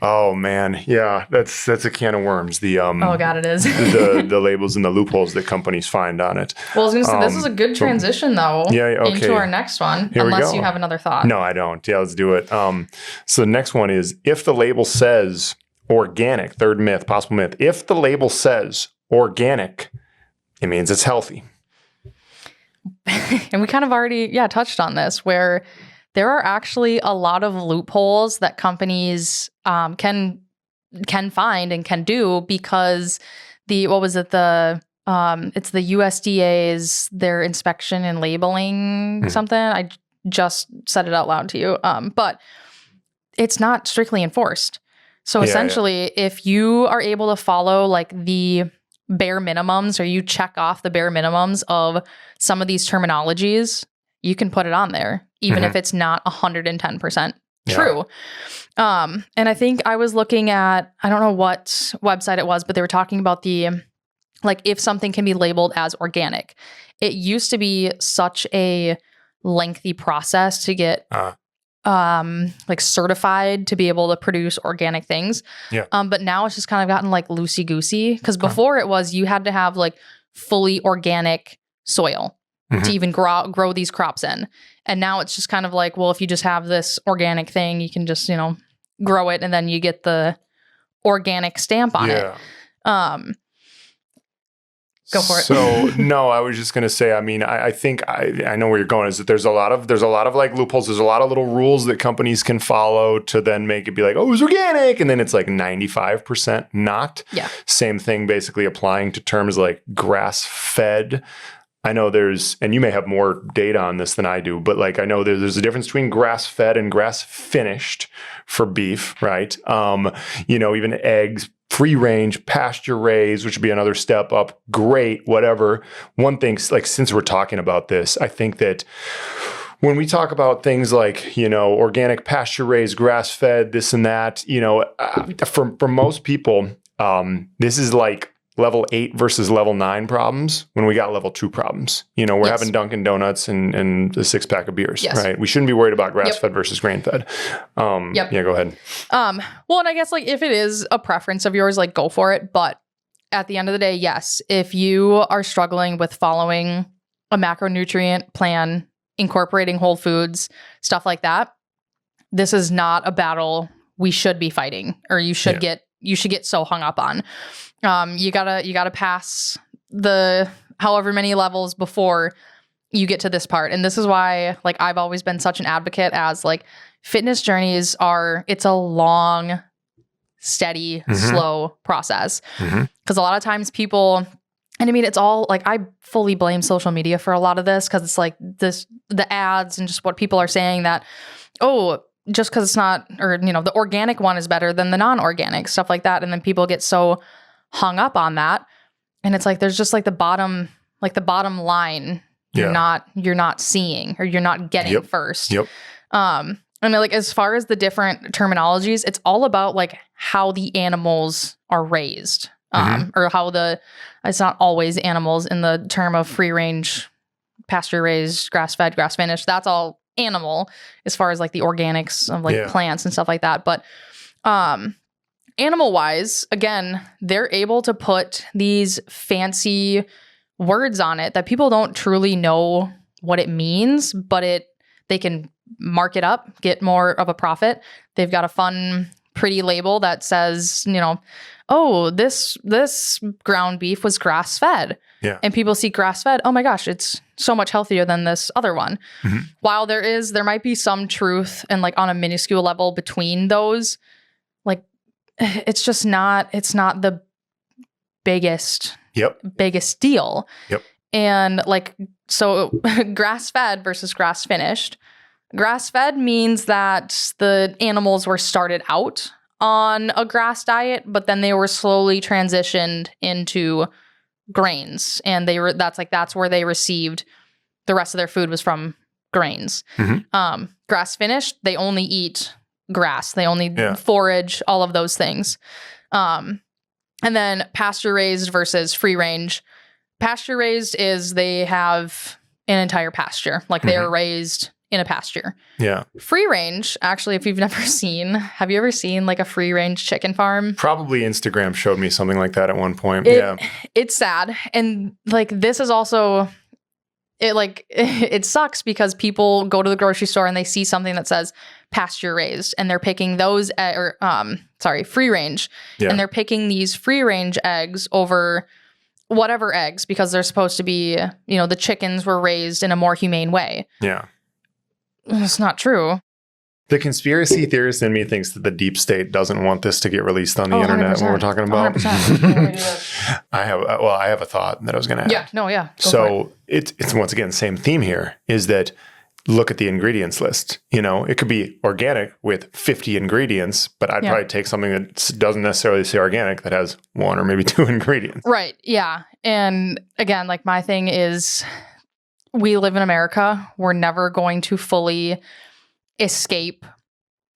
Speaker 2: Oh man. Yeah. That's a can of worms. The
Speaker 1: Oh God, it is.
Speaker 2: the labels and the loopholes that companies find on it.
Speaker 1: Well, I was going to say, this is a good transition though
Speaker 2: okay.
Speaker 1: into our next one,
Speaker 2: Here we
Speaker 1: unless
Speaker 2: go.
Speaker 1: you have another thought.
Speaker 2: No, I don't. Yeah, let's do it. So the next one is if the label says organic, third myth, possible myth. If the label says organic, it means it's healthy.
Speaker 1: And we kind of already, touched on this, where there are actually a lot of loopholes that companies can find and can do because it's the USDA's their inspection and labeling something. I just said it out loud to you, but it's not strictly enforced. So essentially, if you are able to follow like the bare minimums, or you check off the bare minimums of some of these terminologies, you can put it on there, even if it's not 110% true. And I think I was looking at, I don't know what website it was, but they were talking about like if something can be labeled as organic. It used to be such a lengthy process to get like certified to be able to produce organic things. But now it's just kind of gotten like loosey-goosey, because before it was you had to have like fully organic soil to even grow these crops in. And now it's just kind of like, well, if you just have this organic thing, you can just, grow it and then you get the organic stamp on it. Go for it.
Speaker 2: So no, I was just going to say, I mean, I think I know where you're going, is that there's a lot of like loopholes. There's a lot of little rules that companies can follow to then make it be like, oh, it's organic. And then it's like 95% not.
Speaker 1: Yeah.
Speaker 2: Same thing basically applying to terms like grass fed. I know and you may have more data on this than I do, but like I know there's a difference between grass fed and grass finished for beef, right? Even eggs, free range, pasture raised, which would be another step up. Great, whatever. One thing, like since we're talking about this, I think that when we talk about things like, organic, pasture raised, grass fed, this and that, for most people, this is like level 8 versus level 9 problems when we got level 2 problems. We're having Dunkin' Donuts and a 6-pack of beers, right? We shouldn't be worried about grass-fed versus grain-fed. Yeah, go ahead.
Speaker 1: Well, and I guess like if it is a preference of yours, like go for it. But at the end of the day, yes, if you are struggling with following a macronutrient plan, incorporating whole foods, stuff like that, this is not a battle we should be fighting, or you should get so hung up on. You gotta pass the however many levels before you get to this part. And this is why like I've always been such an advocate as like fitness journeys it's a long, steady, slow process. Because a lot of times people, and I mean, it's all like, I fully blame social media for a lot of this, because it's like the ads and just what people are saying that, oh, just because it's not, or, the organic one is better than the non-organic, stuff like that. And then people get so hung up on that. And it's like, there's just like the bottom line you're not seeing, or you're not getting first. I mean, like as far as the different terminologies, it's all about like how the animals are raised, or how it's not always animals in the term of free range, pasture raised, grass fed, grass finished. That's all animal as far as like the organics of like plants and stuff like that. But, animal wise, again, they're able to put these fancy words on it that people don't truly know what it means, but they can mark it up, get more of a profit. They've got a fun, pretty label that says, oh, this ground beef was grass fed. Yeah. And people see grass fed, oh my gosh, it's so much healthier than this other one. While there might be some truth and like on a minuscule level between those, like it's not the biggest deal. And like, so grass fed versus grass finished. Grass fed means that the animals were started out on a grass diet, but then they were slowly transitioned into grains, and that's where they received the rest of their food was from grains. Grass finished, they only eat grass. They only forage, all of those things. And then pasture raised versus free range. Pasture raised is they have an entire pasture, like they are raised in a pasture. Yeah. Free range, actually, if you've never have you ever seen like a free range chicken farm?
Speaker 2: Probably Instagram showed me something like that at one point.
Speaker 1: It's sad. And like, this is also, it sucks because people go to the grocery store and they see something that says pasture raised, and they're picking those, free range. Yeah. And they're picking these free range eggs over whatever eggs, because they're supposed to be, the chickens were raised in a more humane way. Yeah. It's not true.
Speaker 2: The conspiracy theorist in me thinks that the deep state doesn't want this to get released on the internet when we're talking about. I have a thought that I was going to add.
Speaker 1: Yeah. No. Yeah.
Speaker 2: So it's once again, same theme here is that look at the ingredients list. You know, it could be organic with 50 ingredients, but I'd probably take something that doesn't necessarily say organic that has 1 or maybe 2 ingredients.
Speaker 1: Right. Yeah. And again, like my thing is we live in America. We're never going to fully escape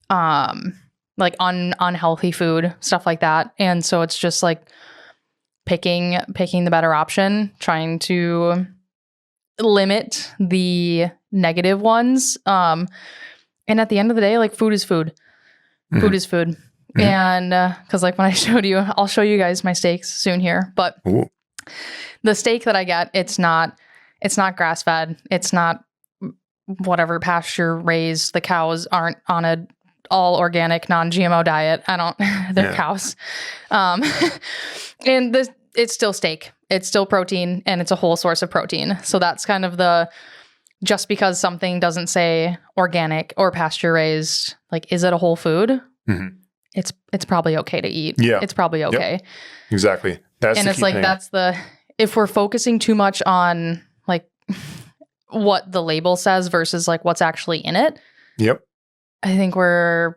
Speaker 1: like unhealthy food, stuff like that. And so it's just like picking the better option, trying to limit the negative ones. And at the end of the day, like food is food. Food is food. And because like when I showed you, I'll show you guys my steaks soon here. But the steak that I get, it's not grass fed. It's not whatever pasture raised. The cows aren't on a all organic, non-GMO diet. They're cows. And it's still steak. It's still protein, and it's a whole source of protein. So that's kind of just because something doesn't say organic or pasture raised, like, is it a whole food? It's probably okay to eat.
Speaker 2: Yeah.
Speaker 1: It's probably okay.
Speaker 2: Yep. Exactly.
Speaker 1: And it's like, thing. If we're focusing too much on like what the label says versus like what's actually in it.
Speaker 2: Yep.
Speaker 1: I think we're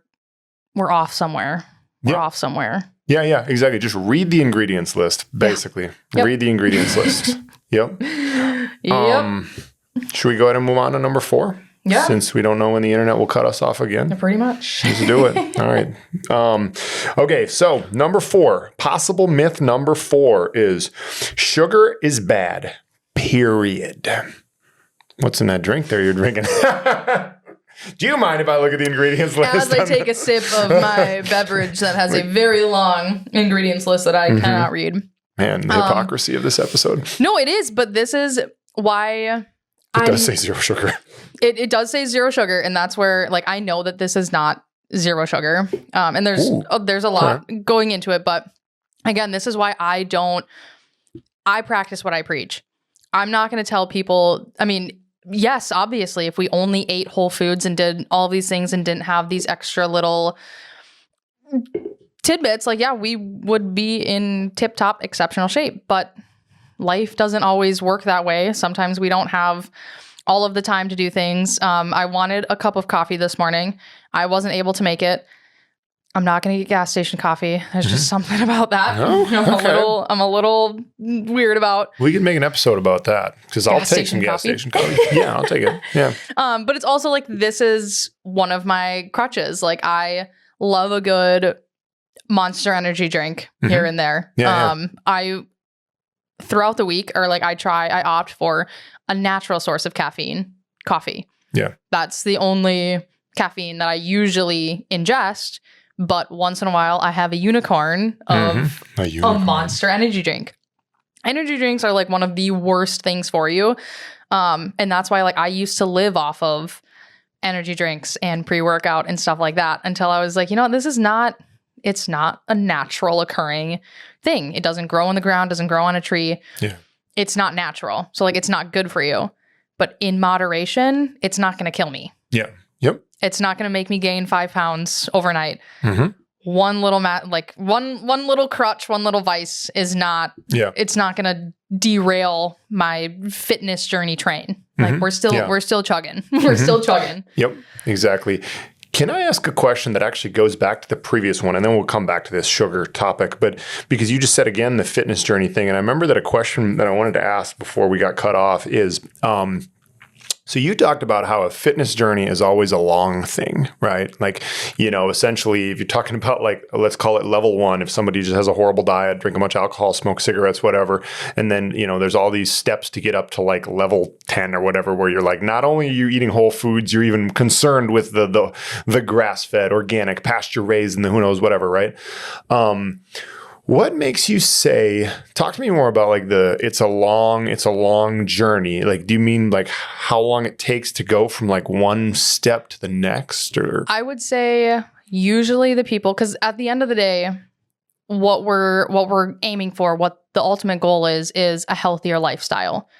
Speaker 1: off somewhere. We're off somewhere.
Speaker 2: Yeah, exactly. Just read the ingredients list, basically. Yep. Read the ingredients list. Yep. Should we go ahead and move on to number 4?
Speaker 1: Yeah.
Speaker 2: Since we don't know when the internet will cut us off again.
Speaker 1: Pretty much.
Speaker 2: Let's do it. All right. Okay, so number 4. Possible myth number 4 is sugar is bad, period. What's in that drink there you're drinking? Do you mind if I look at the ingredients list?
Speaker 1: As I take a sip of my beverage that has a very long ingredients list that I cannot read.
Speaker 2: Man, the hypocrisy of this episode.
Speaker 1: No, it is, but this is why
Speaker 2: it does say 0 sugar.
Speaker 1: It does say 0 sugar, and that's where like I know that this is not 0 sugar. And there's a lot going into it, but again, this is why I practice what I preach. I'm not going to tell people, I mean, yes, obviously, if we only ate whole foods and did all these things and didn't have these extra little tidbits, like, yeah, we would be in tip-top exceptional shape. But life doesn't always work that way. Sometimes we don't have all of the time to do things. I wanted a cup of coffee this morning. I wasn't able to make it. I'm not going to get gas station coffee. There's just something about that.
Speaker 2: Oh,
Speaker 1: I'm a little weird about.
Speaker 2: We can make an episode about that because I'll take some gas station coffee. Yeah, I'll take it. Yeah.
Speaker 1: But it's also like, this is one of my crutches. Like, I love a good Monster energy drink here and there. I throughout the week, or like I opt for a natural source of caffeine, coffee. Yeah. That's the only caffeine that I usually ingest. But once in a while, I have a unicorn of a Monster energy drink. Energy drinks are like one of the worst things for you. And that's why like I used to live off of energy drinks and pre-workout and stuff like that until I was like, it's not a natural occurring thing. It doesn't grow on the ground, doesn't grow on a tree. Yeah. It's not natural. So like, it's not good for you. But in moderation, it's not going to kill me. Yeah. Yep. It's not going to make me gain 5 pounds overnight. One little one little crutch, one little vice is not. Yeah. It's not going to derail my fitness journey train. Like we're still chugging. We're still chugging.
Speaker 2: Yep. Exactly. Can I ask a question that actually goes back to the previous one, and then we'll come back to this sugar topic, but because you just said again the fitness journey thing, and I remember that a question that I wanted to ask before we got cut off is, so you talked about how a fitness journey is always a long thing, right? Like, essentially, if you're talking about like, let's call it level 1, if somebody just has a horrible diet, drink a bunch of alcohol, smoke cigarettes, whatever, and then, there's all these steps to get up to like level 10 or whatever, where you're like, not only are you eating whole foods, you're even concerned with the grass-fed, organic, pasture-raised, and the who knows whatever, right? What makes you say, talk to me more about like it's a long journey. Like, do you mean like how long it takes to go from like one step to the next? Or
Speaker 1: I would say usually the people, because at the end of the day, what we're aiming for, what the ultimate goal is a healthier lifestyle.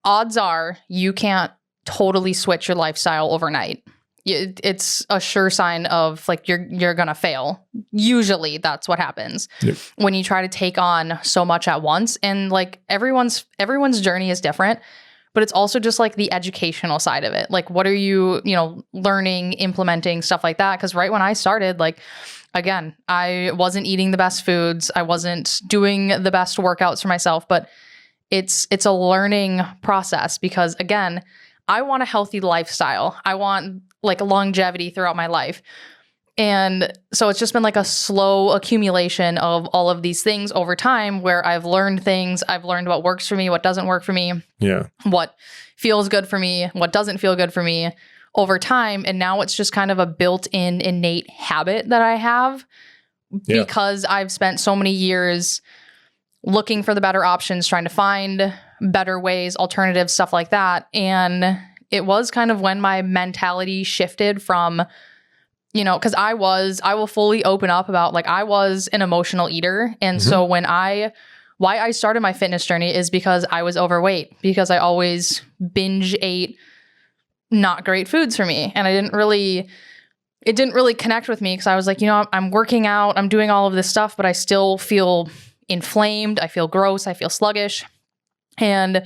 Speaker 1: Odds are you can't totally switch your lifestyle overnight. It's a sure sign of like you're gonna fail. Usually that's what happens when you try to take on so much at once. And like everyone's journey is different, but it's also just like the educational side of it. Like, what are you, learning, implementing, stuff like that? Because right when I started, like, again, I wasn't eating the best foods. I wasn't doing the best workouts for myself, but it's a learning process because, again, I want a healthy lifestyle. I want like longevity throughout my life. And so it's just been like a slow accumulation of all of these things over time where I've learned things. I've learned what works for me, what doesn't work for me, what feels good for me, what doesn't feel good for me over time. And now it's just kind of a built-in innate habit that I have because I've spent so many years looking for the better options, trying to find better ways, alternatives, stuff like that. And it was kind of when my mentality shifted from, because I will fully open up about, like, I was an emotional eater. And so why I started my fitness journey is because I was overweight, because I always binge ate not great foods for me. And it didn't really connect with me because I was like, I'm working out, I'm doing all of this stuff, but I still feel inflamed. I feel gross. I feel sluggish. And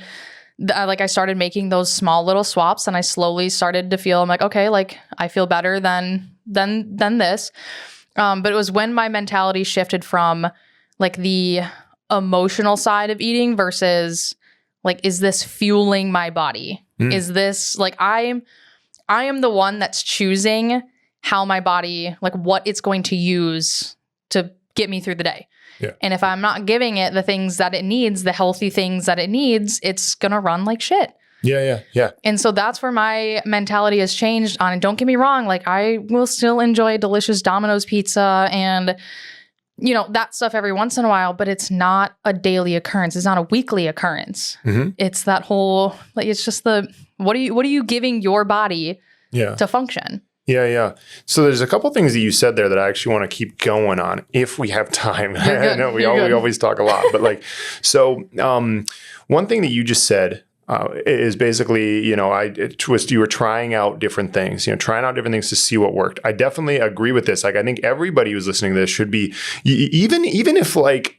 Speaker 1: I started making those small little swaps, and I slowly started to feel, I'm like, okay, like I feel better than this. But it was when my mentality shifted from like the emotional side of eating versus like, is this fueling my body? Is this like, I am the one that's choosing how my body, like what it's going to use to get me through the day.
Speaker 2: Yeah.
Speaker 1: And if I'm not giving it the things that it needs, the healthy things that it needs, it's going to run like shit.
Speaker 2: Yeah.
Speaker 1: And so that's where my mentality has changed on. And don't get me wrong, like I will still enjoy delicious Domino's pizza and, that stuff every once in a while, but it's not a daily occurrence. It's not a weekly occurrence. It's that whole, like, it's just what are you giving your body to function?
Speaker 2: Yeah. So there's a couple things that you said there that I actually want to keep going on if we have time. I know we always talk a lot, but one thing that you just said is basically, you were trying out different things, to see what worked. I definitely agree with this. Like, I think everybody who's listening to this should be, even if like,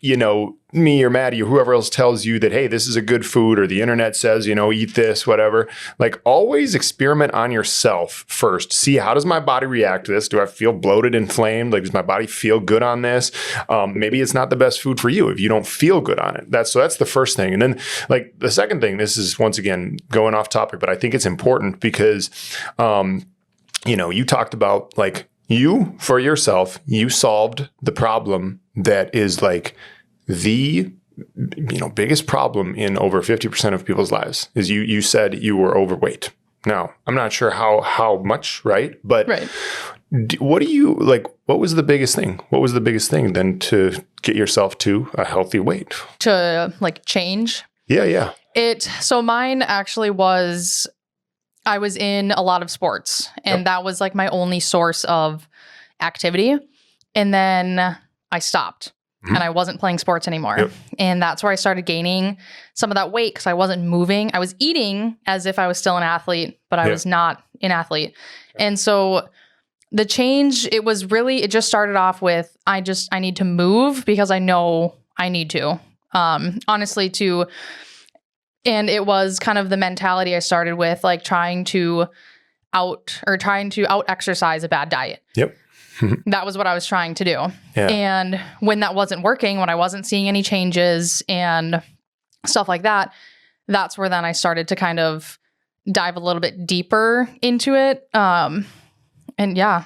Speaker 2: me or Maddy or whoever else tells you that, hey, this is a good food, or the internet says, eat this, whatever, like always experiment on yourself first. See, how does my body react to this? Do I feel bloated, inflamed? Like, does my body feel good on this? Maybe it's not the best food for you if you don't feel good on it. So that's the first thing. And then like the second thing, this is once again going off topic, but I think it's important because, you talked about like for yourself, you solved the problem that is like the biggest problem in over 50% of people's lives is you said you were overweight. Now, I'm not sure how much, right? But what do you like? What was the biggest thing? What was the biggest thing then to get yourself to a healthy weight?
Speaker 1: To like change?
Speaker 2: Yeah.
Speaker 1: So mine actually was, I was in a lot of sports, and that was like my only source of activity. And then I stopped. And I wasn't playing sports anymore. And that's where I started gaining some of that weight because I wasn't moving. I was eating as if I was still an athlete, but I was not an athlete. And so the change, it just started off with, I need to move because I know I need to, honestly, and it was kind of the mentality I started with, like trying to out exercise a bad diet. That was what I was trying to do. And when that wasn't working, when I wasn't seeing any changes and stuff like that, that's where then I started to kind of dive a little bit deeper into it. And yeah.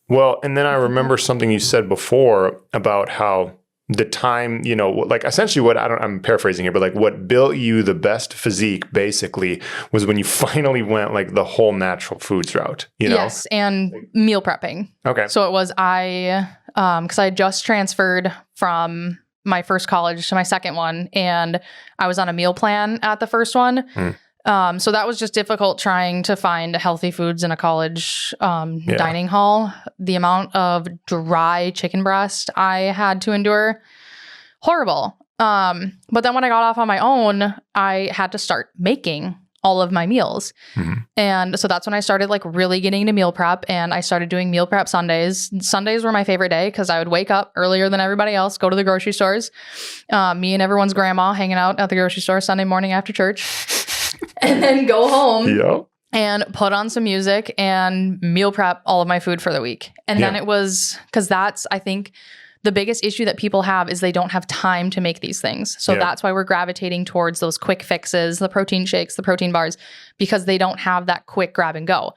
Speaker 2: Well, and then I remember something you said before about how the time, like essentially I'm paraphrasing here, but like what built you the best physique basically was when you finally went like the whole natural foods route,
Speaker 1: Yes, and meal prepping.
Speaker 2: Okay.
Speaker 1: So it was because I just transferred from my first college to my second one, and I was on a meal plan at the first one. So that was just difficult trying to find healthy foods in a college dining hall. The amount of dry chicken breast I had to endure, horrible. But then when I got off on my own, I had to start making all of my meals.
Speaker 2: Mhm.
Speaker 1: And so that's when I started like really getting into meal prep, and I started doing meal prep Sundays. Sundays were my favorite day because I would wake up earlier than everybody else, go to the grocery stores, me and everyone's grandma hanging out at the grocery store Sunday morning after church, and then go home
Speaker 2: Yep.
Speaker 1: and put on some music and meal prep all of my food for the week. And then
Speaker 2: Yeah.
Speaker 1: it was, because that's, I think, the biggest issue that people have is they don't have time to make these things. So
Speaker 2: Yeah.
Speaker 1: that's why we're gravitating towards those quick fixes, the protein shakes, the protein bars, because they don't have that quick grab and go.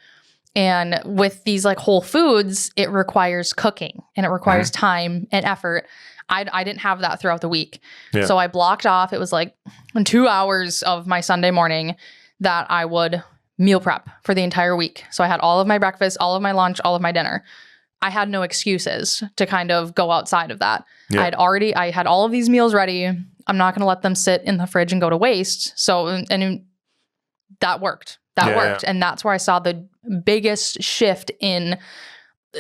Speaker 1: And with these like whole foods, it requires cooking and it requires time and effort. I didn't have that throughout the week.
Speaker 2: Yeah.
Speaker 1: So I blocked off, it was like 2 hours of my Sunday morning that I would meal prep for the entire week. So I had all of my breakfast, all of my lunch, all of my dinner. I had no excuses to kind of go outside of that.
Speaker 2: Yeah.
Speaker 1: I had all of these meals ready. I'm not going to let them sit in the fridge and go to waste. So, and that worked. That worked.
Speaker 2: Yeah.
Speaker 1: And that's where I saw the biggest shift in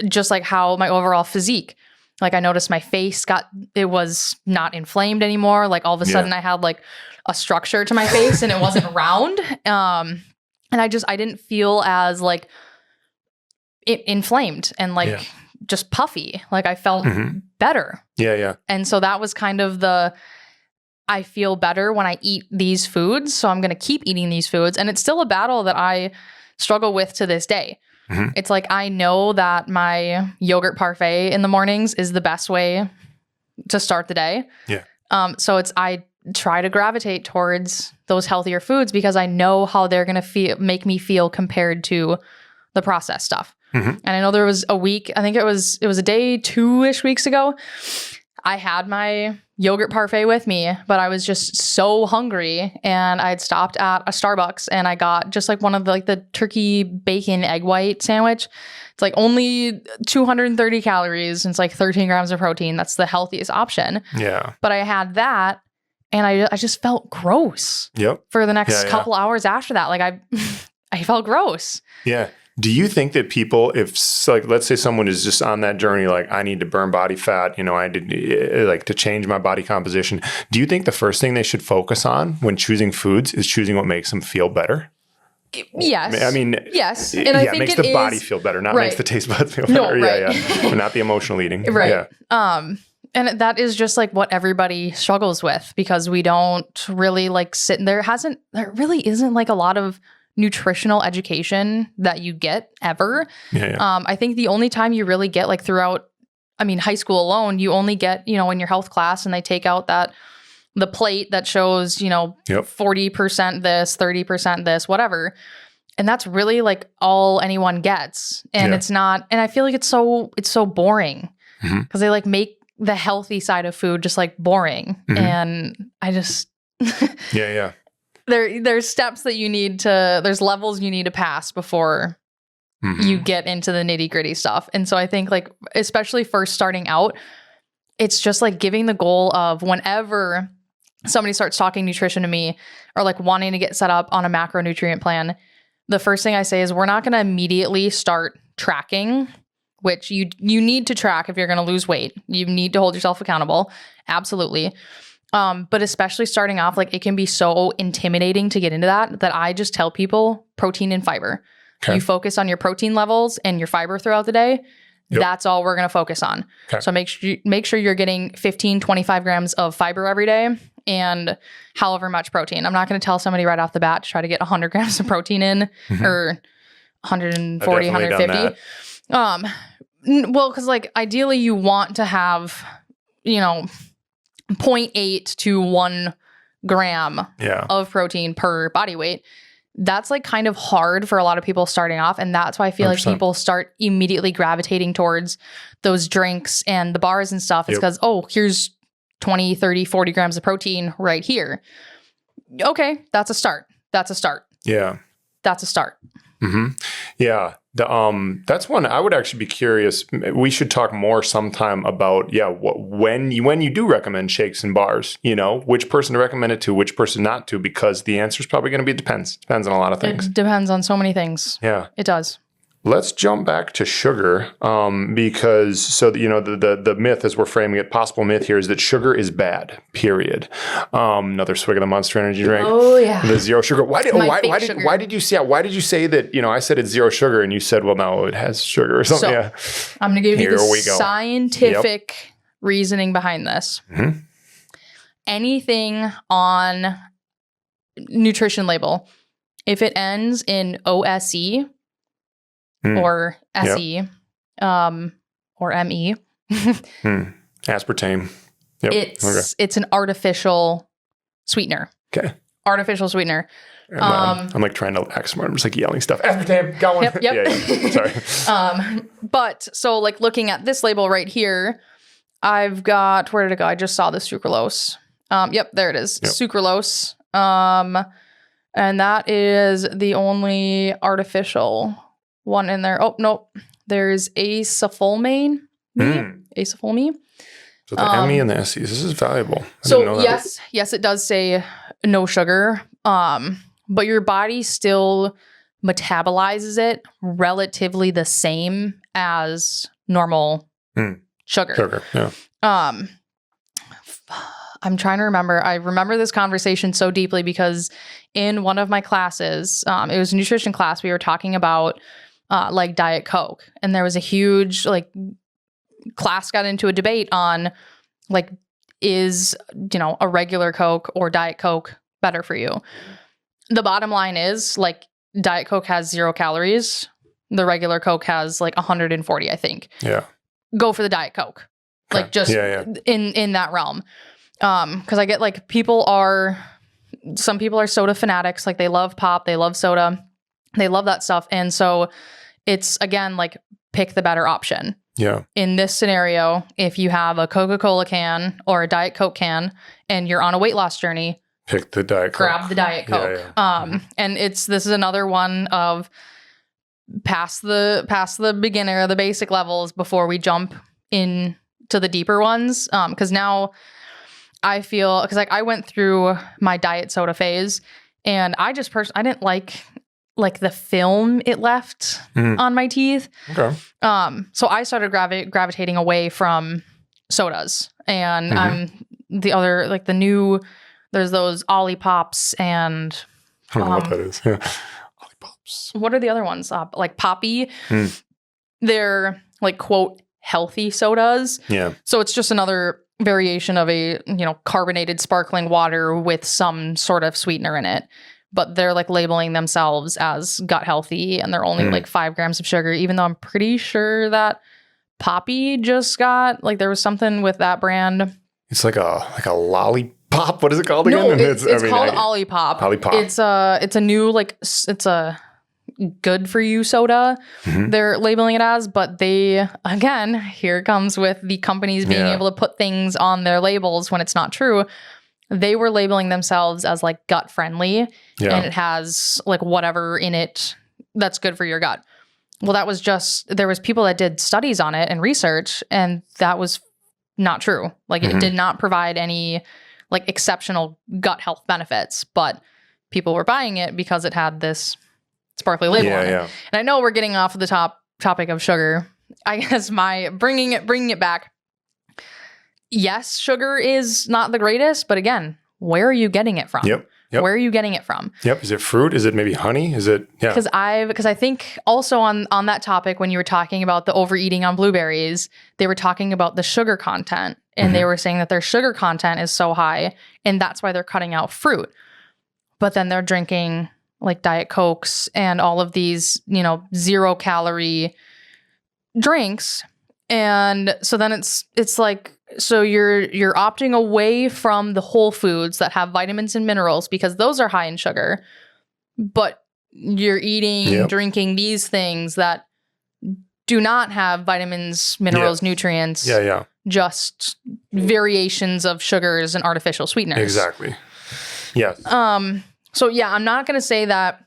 Speaker 1: just like how my overall physique. Like I noticed my face it was not inflamed anymore. Like all of a sudden I had like a structure to my face and it wasn't round. And I didn't feel as like inflamed and like just puffy. Like I felt better.
Speaker 2: Yeah. Yeah.
Speaker 1: And so that was kind of I feel better when I eat these foods. So I'm going to keep eating these foods. And it's still a battle that I struggle with to this day. It's like, I know that my yogurt parfait in the mornings is the best way to start the day.
Speaker 2: Yeah.
Speaker 1: So I try to gravitate towards those healthier foods because I know how they're going to make me feel compared to the processed stuff. And I know there was a week, I think it was a day 2-ish weeks ago, I had my yogurt parfait with me, but I was just so hungry and I had stopped at a Starbucks and I got just like one of the turkey bacon egg white sandwich. It's like only 230 calories and it's like 13 grams of protein. That's the healthiest option.
Speaker 2: Yeah.
Speaker 1: But I had that and I just felt gross
Speaker 2: Yep.
Speaker 1: for the next
Speaker 2: Yeah.
Speaker 1: couple hours after that. Like I felt gross.
Speaker 2: Yeah. Do you think that people, like, let's say someone is just on that journey, like, I need to burn body fat, I did like to change my body composition. Do you think the first thing they should focus on when choosing foods is choosing what makes them feel better?
Speaker 1: Yes.
Speaker 2: I mean,
Speaker 1: yes. And I think
Speaker 2: makes the body feel better, not makes the taste buds feel better.
Speaker 1: No, right.
Speaker 2: Yeah. Not the emotional eating.
Speaker 1: Right.
Speaker 2: Yeah.
Speaker 1: And that is just like what everybody struggles with because we don't really like there really isn't like a lot of nutritional education that you get ever.
Speaker 2: Yeah.
Speaker 1: I think the only time you really get like throughout, high school alone, you only get, in your health class and they take out the plate that shows, 40% this, 30% this, whatever. And that's really like all anyone gets. And it's not, and I feel like it's so boring because they like make the healthy side of food just like boring. And I just,
Speaker 2: Yeah.
Speaker 1: there's steps that there's levels you need to pass before you get into the nitty gritty stuff. And so I think like, especially first starting out, it's just like giving the goal of whenever somebody starts talking nutrition to me or like wanting to get set up on a macronutrient plan, the first thing I say is we're not going to immediately start tracking, which you need to track if you're going to lose weight. You need to hold yourself accountable. Absolutely. But especially starting off, like it can be so intimidating to get into that I just tell people protein and fiber. Okay. You focus on your protein levels and your fiber throughout the day. Yep. That's all we're going to focus on. Okay. So make sure you're getting 15, 25 grams of fiber every day and however much protein. I'm not going to tell somebody right off the bat to try to get 100 grams of protein in or 140, 150. Well, because like ideally you want to have, 0.8 to 1 gram of protein per body weight. That's like kind of hard for a lot of people starting off. And that's why I feel 100%. Like people start immediately gravitating towards those drinks and the bars and stuff. It's because, here's 20, 30, 40 grams of protein right here. Okay, that's a start.
Speaker 2: Yeah.
Speaker 1: That's a start.
Speaker 2: Yeah. That's one I would actually be curious. We should talk more sometime about, when you do recommend shakes and bars, which person to recommend it to, which person not to, because the answer is probably going to be depends on a lot of things.
Speaker 1: It depends on so many things.
Speaker 2: Yeah.
Speaker 1: It does.
Speaker 2: let's jump back to sugar, because the myth, as we're framing it, possible myth here is that sugar is bad. Period. Another swig of the Monster Energy drink.
Speaker 1: Oh yeah,
Speaker 2: the zero sugar. Why did you say that? I said it's zero sugar, and you said, well, no, it has sugar or something.
Speaker 1: So, I'm going to give you the scientific reasoning behind this.
Speaker 2: Mm-hmm.
Speaker 1: Anything on nutrition label, if it ends in OSE. Or SE, or ME.
Speaker 2: Aspartame. Yep.
Speaker 1: It's an artificial sweetener.
Speaker 2: Okay.
Speaker 1: Artificial sweetener.
Speaker 2: I'm like trying to act smart. I'm just like yelling stuff. Aspartame, got one.
Speaker 1: Yep.
Speaker 2: Yeah. Sorry.
Speaker 1: But so like looking at this label right here, I've got, where did it go? I just saw the sucralose. Yep, there it is. Yep. Sucralose. And that is the only artificial one in there. Oh, no. There's acephalmine. Acephalmine.
Speaker 2: So the ME and the SE. This is valuable.
Speaker 1: Yes, it does say no sugar. But your body still metabolizes it relatively the same as normal sugar.
Speaker 2: Sugar, yeah.
Speaker 1: I'm trying to remember. I remember this conversation so deeply because in one of my classes, it was a nutrition class, we were talking about like Diet Coke. And there was a huge class got into a debate on like, is, a regular Coke or Diet Coke better for you? The bottom line is like Diet Coke has 0 calories. The regular Coke has like 140, I think.
Speaker 2: Yeah.
Speaker 1: Go for the Diet Coke. Okay. Like just in that realm. Because I get like some people are soda fanatics. Like they love pop, they love soda, they love that stuff. And so it's, again, like pick the better option.
Speaker 2: Yeah.
Speaker 1: In this scenario, if you have a Coca-Cola can or a Diet Coke can and you're on a weight loss journey,
Speaker 2: pick the Diet Coke.
Speaker 1: Grab the Diet Coke. And this is another one of past the beginner, the basic levels before we jump in to the deeper ones. Because now I feel, because like I went through my diet soda phase and I just I didn't like the film it left on my teeth. Okay. So I started gravitating away from sodas, and I'm the other, like the new, there's those Olippops and
Speaker 2: I don't know what that is. Yeah. Olippops.
Speaker 1: What are the other ones? Like Poppy. They're like, quote, healthy sodas.
Speaker 2: Yeah.
Speaker 1: So it's just another variation of a, carbonated sparkling water with some sort of sweetener in it. But they're like labeling themselves as gut healthy, and they're only like 5 grams of sugar, even though I'm pretty sure that Poppy just got, like, there was something with that brand.
Speaker 2: It's like a lollipop. What is it called again?
Speaker 1: No, it's called Olipop.
Speaker 2: Olipop.
Speaker 1: It's a new, like, it's a good for you soda. They're labeling it as, but they, again, here comes with the companies being able to put things on their labels when it's not true. They were labeling themselves as like gut friendly, and it has like whatever in it that's good for your gut. Well, that was there was people that did studies on it and research, and that was not true. Like it did not provide any like exceptional gut health benefits, but people were buying it because it had this sparkly label on it. And I know we're getting off of the topic of sugar. I guess my bringing it back. Yes, sugar is not the greatest, but again, where are you getting it from?
Speaker 2: Yep.
Speaker 1: Where are you getting it from?
Speaker 2: Yep. Is it fruit? Is it maybe honey? Is it? Yeah.
Speaker 1: Because I think also on that topic, when you were talking about the overeating on blueberries, they were talking about the sugar content, and they were saying that their sugar content is so high, and that's why they're cutting out fruit. But then they're drinking like Diet Cokes and all of these, 0 calorie drinks. And so then it's like, so you're opting away from the whole foods that have vitamins and minerals because those are high in sugar, but you're eating, drinking these things that do not have vitamins, minerals, nutrients. Just variations of sugars and artificial sweeteners.
Speaker 2: Exactly. Yeah.
Speaker 1: So yeah, I'm not going to say that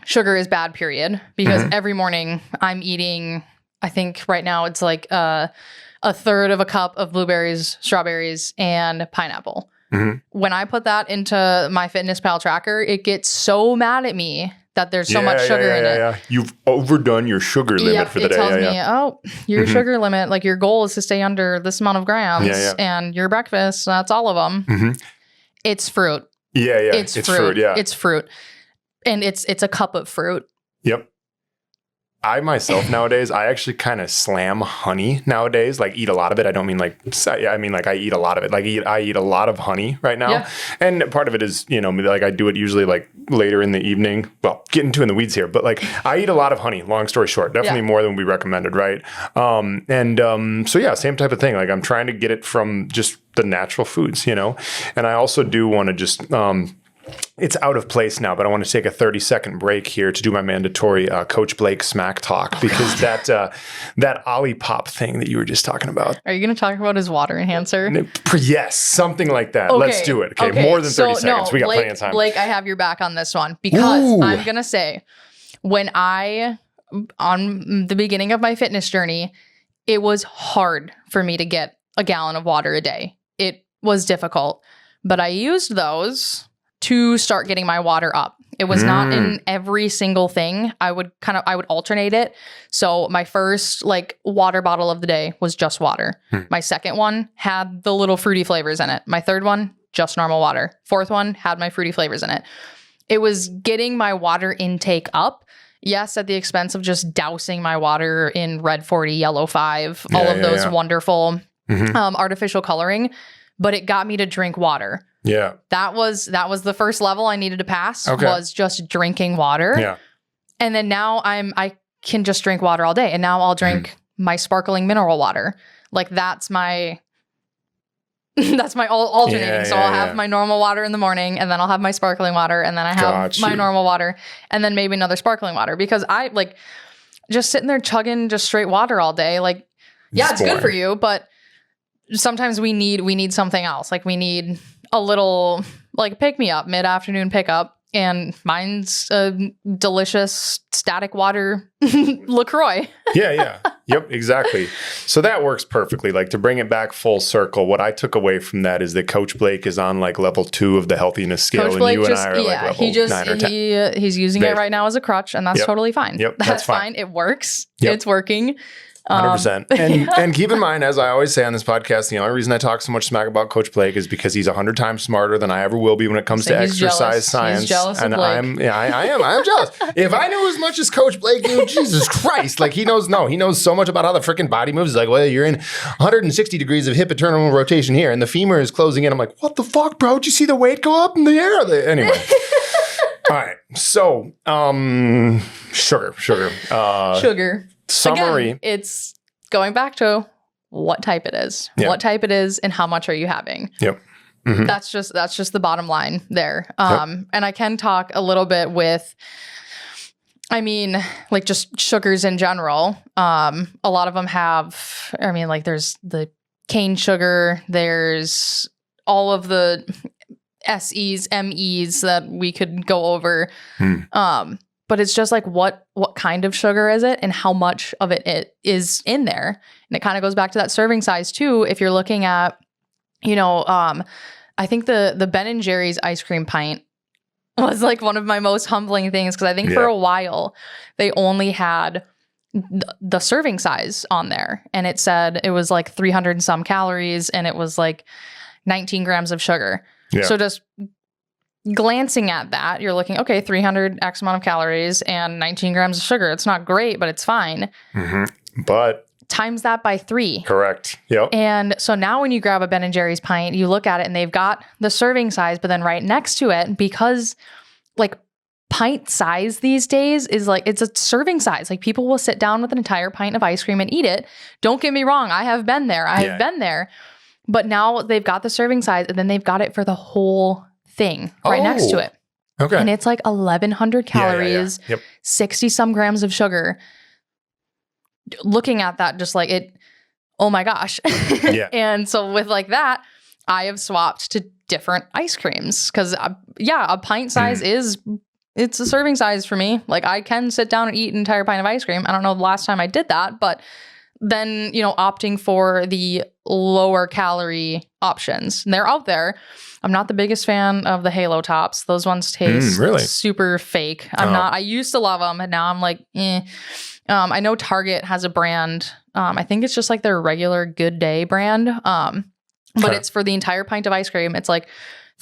Speaker 1: sugar is bad, period, because every morning I'm eating, I think right now it's like a third of a cup of blueberries, strawberries, and pineapple. When I put that into my Fitness Pal tracker, it gets so mad at me that there's so much sugar in it.
Speaker 2: Yeah. You've overdone your sugar limit for the day.
Speaker 1: It tells me, oh, your sugar limit, like your goal is to stay under this amount of grams, and your breakfast, that's all of them. It's fruit.
Speaker 2: Yeah.
Speaker 1: It's fruit. Yeah, it's fruit, and it's a cup of fruit.
Speaker 2: Yep. I myself nowadays, I actually kind of slam honey nowadays, like eat a lot of it. I don't mean like, I mean like I eat a lot of it. Like I eat a lot of honey right now. Yeah. And part of it is, you know, like I do it usually like later in the evening. Well, getting too in the weeds here, but like I eat a lot of honey, long story short, definitely more than we recommended. Right. So yeah, same type of thing. Like I'm trying to get it from just the natural foods, you know, and I also do want to just, it's out of place now, but I want to take a 30-second break here to do my mandatory Coach Blake smack talk because that Olipop thing that you were just talking about.
Speaker 1: Are you going to talk about his water enhancer?
Speaker 2: Yes, something like that. Okay. Let's do it. Okay, more than 30 seconds. We got plenty of time.
Speaker 1: Blake, I have your back on this one because I'm going to say on the beginning of my fitness journey, it was hard for me to get a gallon of water a day. It was difficult, but I used those to start getting my water up. It was not in every single thing. I would alternate it. So my first like water bottle of the day was just water. My second one had the little fruity flavors in it. My third one, just normal water. Fourth one had my fruity flavors in it. It was getting my water intake up. Yes, at the expense of just dousing my water in red 40, yellow 5, all of those wonderful artificial coloring, but it got me to drink water.
Speaker 2: Yeah.
Speaker 1: That was the first level I needed to pass was just drinking water.
Speaker 2: Yeah.
Speaker 1: And then now I can just drink water all day. And now I'll drink my sparkling mineral water. Like that's my alternating. So I'll have my normal water in the morning and then I'll have my sparkling water and then I have my normal water and then maybe another sparkling water because I like just sitting there chugging just straight water all day. Like, yeah, it's good for you, but sometimes we need something else. Like we need a little like pick me up, mid-afternoon pickup, and mine's a delicious static water LaCroix.
Speaker 2: Yeah. Yep, exactly. So that works perfectly. Like to bring it back full circle, what I took away from that is that Coach Blake is on like level 2 of the healthiness scale,
Speaker 1: Coach
Speaker 2: and
Speaker 1: Blake
Speaker 2: you and I are like level 9 or 10.
Speaker 1: He's using it right now as a crutch, and that's totally fine.
Speaker 2: Yep,
Speaker 1: that's fine. It works.
Speaker 2: Yep.
Speaker 1: It's working.
Speaker 2: 100%. And keep in mind, as I always say on this podcast, the only reason I talk so much smack about Coach Blake is because he's 100 times smarter than I ever will be when it comes to exercise science.
Speaker 1: He's jealous
Speaker 2: and
Speaker 1: of Blake.
Speaker 2: I am jealous. If I knew as much as Coach Blake knew, Jesus Christ, like he knows so much about how the freaking body moves. He's like, well, you're in 160 degrees of hip internal rotation here, and the femur is closing in. I'm like, what the fuck, bro? Did you see the weight go up in the air? Anyway. All right. So, sugar.
Speaker 1: Sugar.
Speaker 2: Summary.
Speaker 1: Again, it's going back to what type it is.
Speaker 2: Yep.
Speaker 1: What type it is and how much are you having?
Speaker 2: Yep.
Speaker 1: That's just the bottom line there. And I can talk a little bit with, I mean, like just sugars in general. A lot of them have, I mean, like there's the cane sugar, there's all of the SEs, MEs that we could go over. But it's just like what kind of sugar is it and how much of it is in there. And it kind of goes back to that serving size too. If you're looking at, I think the Ben & Jerry's ice cream pint was like one of my most humbling things because I think for a while they only had the serving size on there. And it said it was like 300 and some calories and it was like 19 grams of sugar. Yeah. So just glancing at that, you're looking, okay, 300 X amount of calories and 19 grams of sugar. It's not great, but it's fine.
Speaker 2: But
Speaker 1: times that by 3.
Speaker 2: Correct. Yep.
Speaker 1: And so now when you grab a Ben & Jerry's pint, you look at it and they've got the serving size, but then right next to it, because like pint size these days is like, it's a serving size. Like people will sit down with an entire pint of ice cream and eat it. Don't get me wrong. I have been there. I have been there. But now they've got the serving size and then they've got it for the whole thing right next to it.
Speaker 2: Okay.
Speaker 1: And it's like 1,100 calories, 60 some grams of sugar. Looking at that, just like it, oh my gosh. And so with like that, I have swapped to different ice creams because a pint size it's a serving size for me. Like I can sit down and eat an entire pint of ice cream. I don't know the last time I did that, but than, opting for the lower calorie options. And they're out there. I'm not the biggest fan of the Halo tops. Those ones taste
Speaker 2: really?
Speaker 1: super fake. I used to love them, and now I'm like, eh. I know Target has a brand. I think it's just like their regular Good Day brand. But it's for the entire pint of ice cream. It's like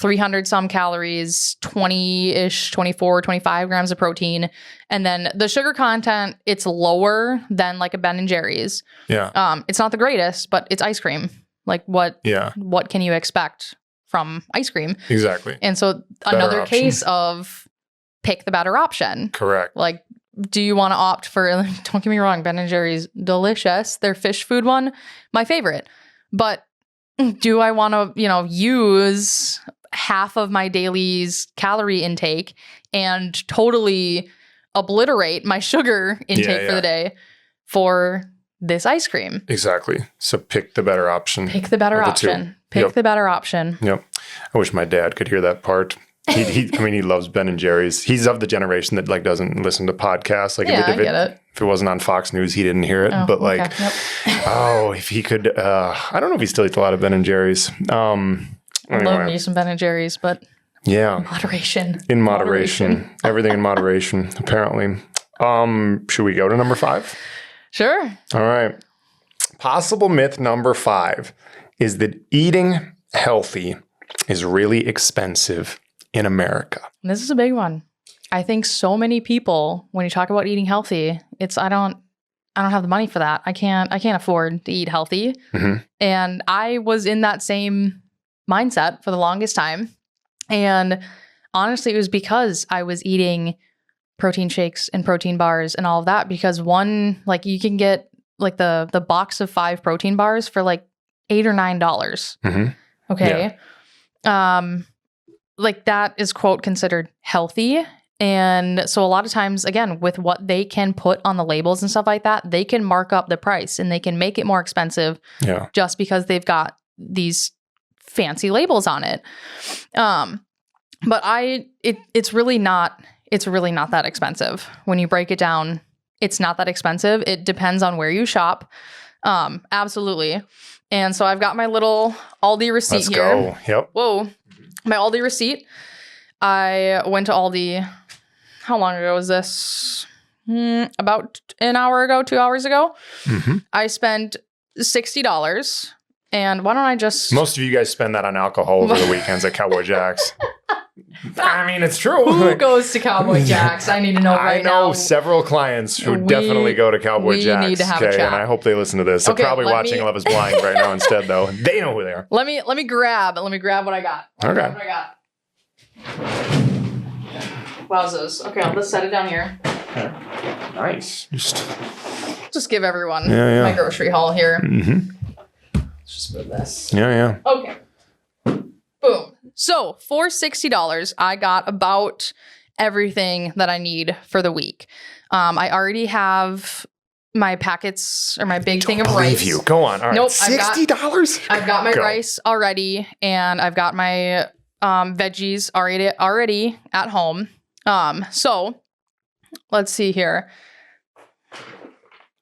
Speaker 1: 300 some calories, 20-ish, 24, 25 grams of protein. And then the sugar content, it's lower than like a Ben & Jerry's.
Speaker 2: Yeah.
Speaker 1: It's not the greatest, but it's ice cream. Like what can you expect from ice cream?
Speaker 2: Exactly.
Speaker 1: And so another case of pick the better option.
Speaker 2: Correct.
Speaker 1: Like, do you want to opt for, don't get me wrong, Ben & Jerry's delicious. Their fish food one, my favorite. But do I want to, use half of my daily's calorie intake and totally obliterate my sugar intake for the day for this ice cream?
Speaker 2: Exactly. So pick the better option.
Speaker 1: Pick the better option. Pick the better option.
Speaker 2: Yep. I wish my dad could hear that part. He loves Ben & Jerry's. He's of the generation that like doesn't listen to podcasts. Like
Speaker 1: I get it.
Speaker 2: If it wasn't on Fox News, he didn't hear it. But if he could, I don't know if he still eats a lot of Ben & Jerry's. Anyway.
Speaker 1: I love me some Ben & Jerry's, but moderation.
Speaker 2: In moderation. Everything in moderation, apparently. Should we go to number 5?
Speaker 1: Sure.
Speaker 2: All right. Possible myth number 5 is that eating healthy is really expensive in America.
Speaker 1: This is a big one. I think so many people, when you talk about eating healthy, it's I don't have the money for that. I can't afford to eat healthy.
Speaker 2: Mm-hmm.
Speaker 1: And I was in that same mindset for the longest time. And honestly, it was because I was eating protein shakes and protein bars and all of that, because one, like you can get like the box of 5 protein bars for like $8 or $9.
Speaker 2: Mm-hmm.
Speaker 1: Okay. Yeah. Like that is quote considered healthy. And so a lot of times, again, with what they can put on the labels and stuff like that, they can mark up the price and they can make it more expensive just because they've got these fancy labels on it. But it's really not that expensive. When you break it down, it's not that expensive. It depends on where you shop. Absolutely. And so I've got my little Aldi receipt here.
Speaker 2: Let's go. Yep.
Speaker 1: Whoa. My Aldi receipt. I went to Aldi. How long ago was this? About an hour ago, 2 hours ago.
Speaker 2: Mm-hmm.
Speaker 1: I spent $60. And why don't I just...
Speaker 2: Most of you guys spend that on alcohol over the weekends at Cowboy Jack's. I mean, it's true.
Speaker 1: Who goes to Cowboy Jack's? I need to know right now.
Speaker 2: I know several clients who definitely go to Cowboy Jack's.
Speaker 1: We need to have a chat.
Speaker 2: And I hope they listen to this. They're probably watching Love is Blind right now instead, though. They know who they are.
Speaker 1: Let me grab what I got.
Speaker 2: Okay.
Speaker 1: What I got. Wowzers. Okay, let's set it down here.
Speaker 2: Okay. Nice.
Speaker 1: Just give everyone my grocery haul here.
Speaker 2: Mm-hmm.
Speaker 1: Let's just move this.
Speaker 2: Yeah.
Speaker 1: Okay. Boom. So for $60, I got about everything that I need for the week. I already have my packets or my big thing of rice.
Speaker 2: I believe you. Go on. All right.
Speaker 1: Nope.
Speaker 2: $60?
Speaker 1: I've got my rice already, and I've got my veggies already at home. So let's see here.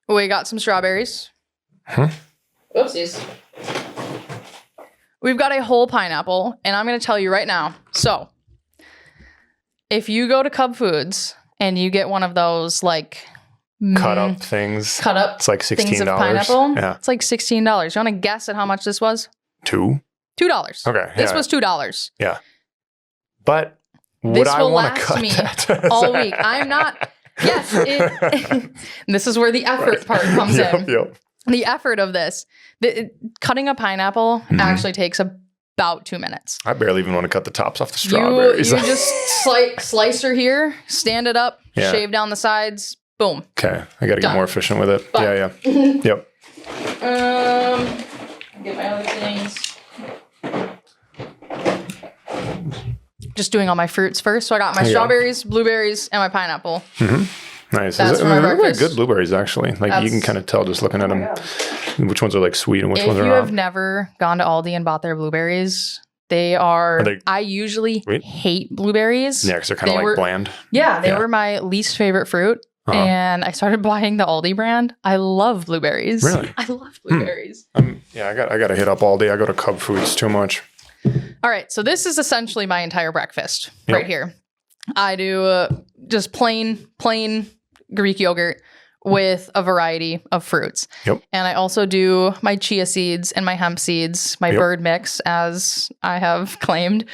Speaker 1: We got some strawberries.
Speaker 2: Huh?
Speaker 1: Oopsies. We've got a whole pineapple, and I'm going to tell you right now. So, if you go to Cub Foods and you get one of those like
Speaker 2: cut up things,
Speaker 1: it's
Speaker 2: like $16.
Speaker 1: Things of pineapple.
Speaker 2: Yeah,
Speaker 1: it's like $16. You want to guess at how much this was?
Speaker 2: $2.
Speaker 1: Okay, this was $2.
Speaker 2: Yeah, but would I want to cut
Speaker 1: me
Speaker 2: that
Speaker 1: all week? I'm not. Yes, this is where the effort part comes in.
Speaker 2: Yep.
Speaker 1: The effort of this. Cutting a pineapple actually takes about 2 minutes.
Speaker 2: I barely even want to cut the tops off the strawberries.
Speaker 1: You just slice her here, stand it up, shave down the sides, boom.
Speaker 2: Okay, I got to get more efficient with it.
Speaker 1: But,
Speaker 2: yeah. Yep.
Speaker 1: Get my other things. Just doing all my fruits first. So I got my strawberries, blueberries, and my pineapple.
Speaker 2: Mm-hmm. Nice.
Speaker 1: That's for my breakfast.
Speaker 2: Really good blueberries, actually. Like you can kind of tell just looking at them which ones are like sweet and which ones are not.
Speaker 1: If you have never gone to Aldi and bought their blueberries, I usually hate blueberries.
Speaker 2: Yeah, because they're kind of like bland.
Speaker 1: Yeah, they were my least favorite fruit. and I started buying the Aldi brand. I love blueberries.
Speaker 2: Really?
Speaker 1: I love blueberries.
Speaker 2: Yeah, I got to hit up Aldi. I go to Cub Foods too much.
Speaker 1: All right, so this is essentially my entire breakfast right here. I do just plain Greek yogurt with a variety of fruits.
Speaker 2: Yep.
Speaker 1: And I also do my chia seeds and my hemp seeds, my bird mix, as I have claimed.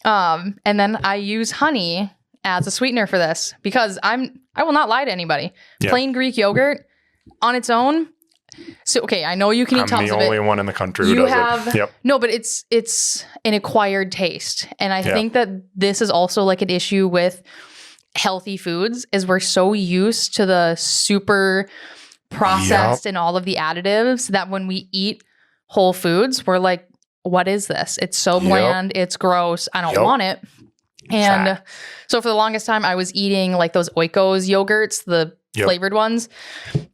Speaker 1: And then I use honey as a sweetener for this because I will not lie to anybody.
Speaker 2: Yeah.
Speaker 1: Plain Greek yogurt on its own. So, okay, I know you can eat tons of it.
Speaker 2: I'm the only one in the country who does it. Yep.
Speaker 1: No, but it's an acquired taste. And I think that this is also like an issue with healthy foods is we're so used to the super processed and all of the additives that when we eat whole foods, we're like, what is this? It's so bland. It's gross. I don't want it. And so for the longest time, I was eating like those Oikos yogurts, the flavored ones.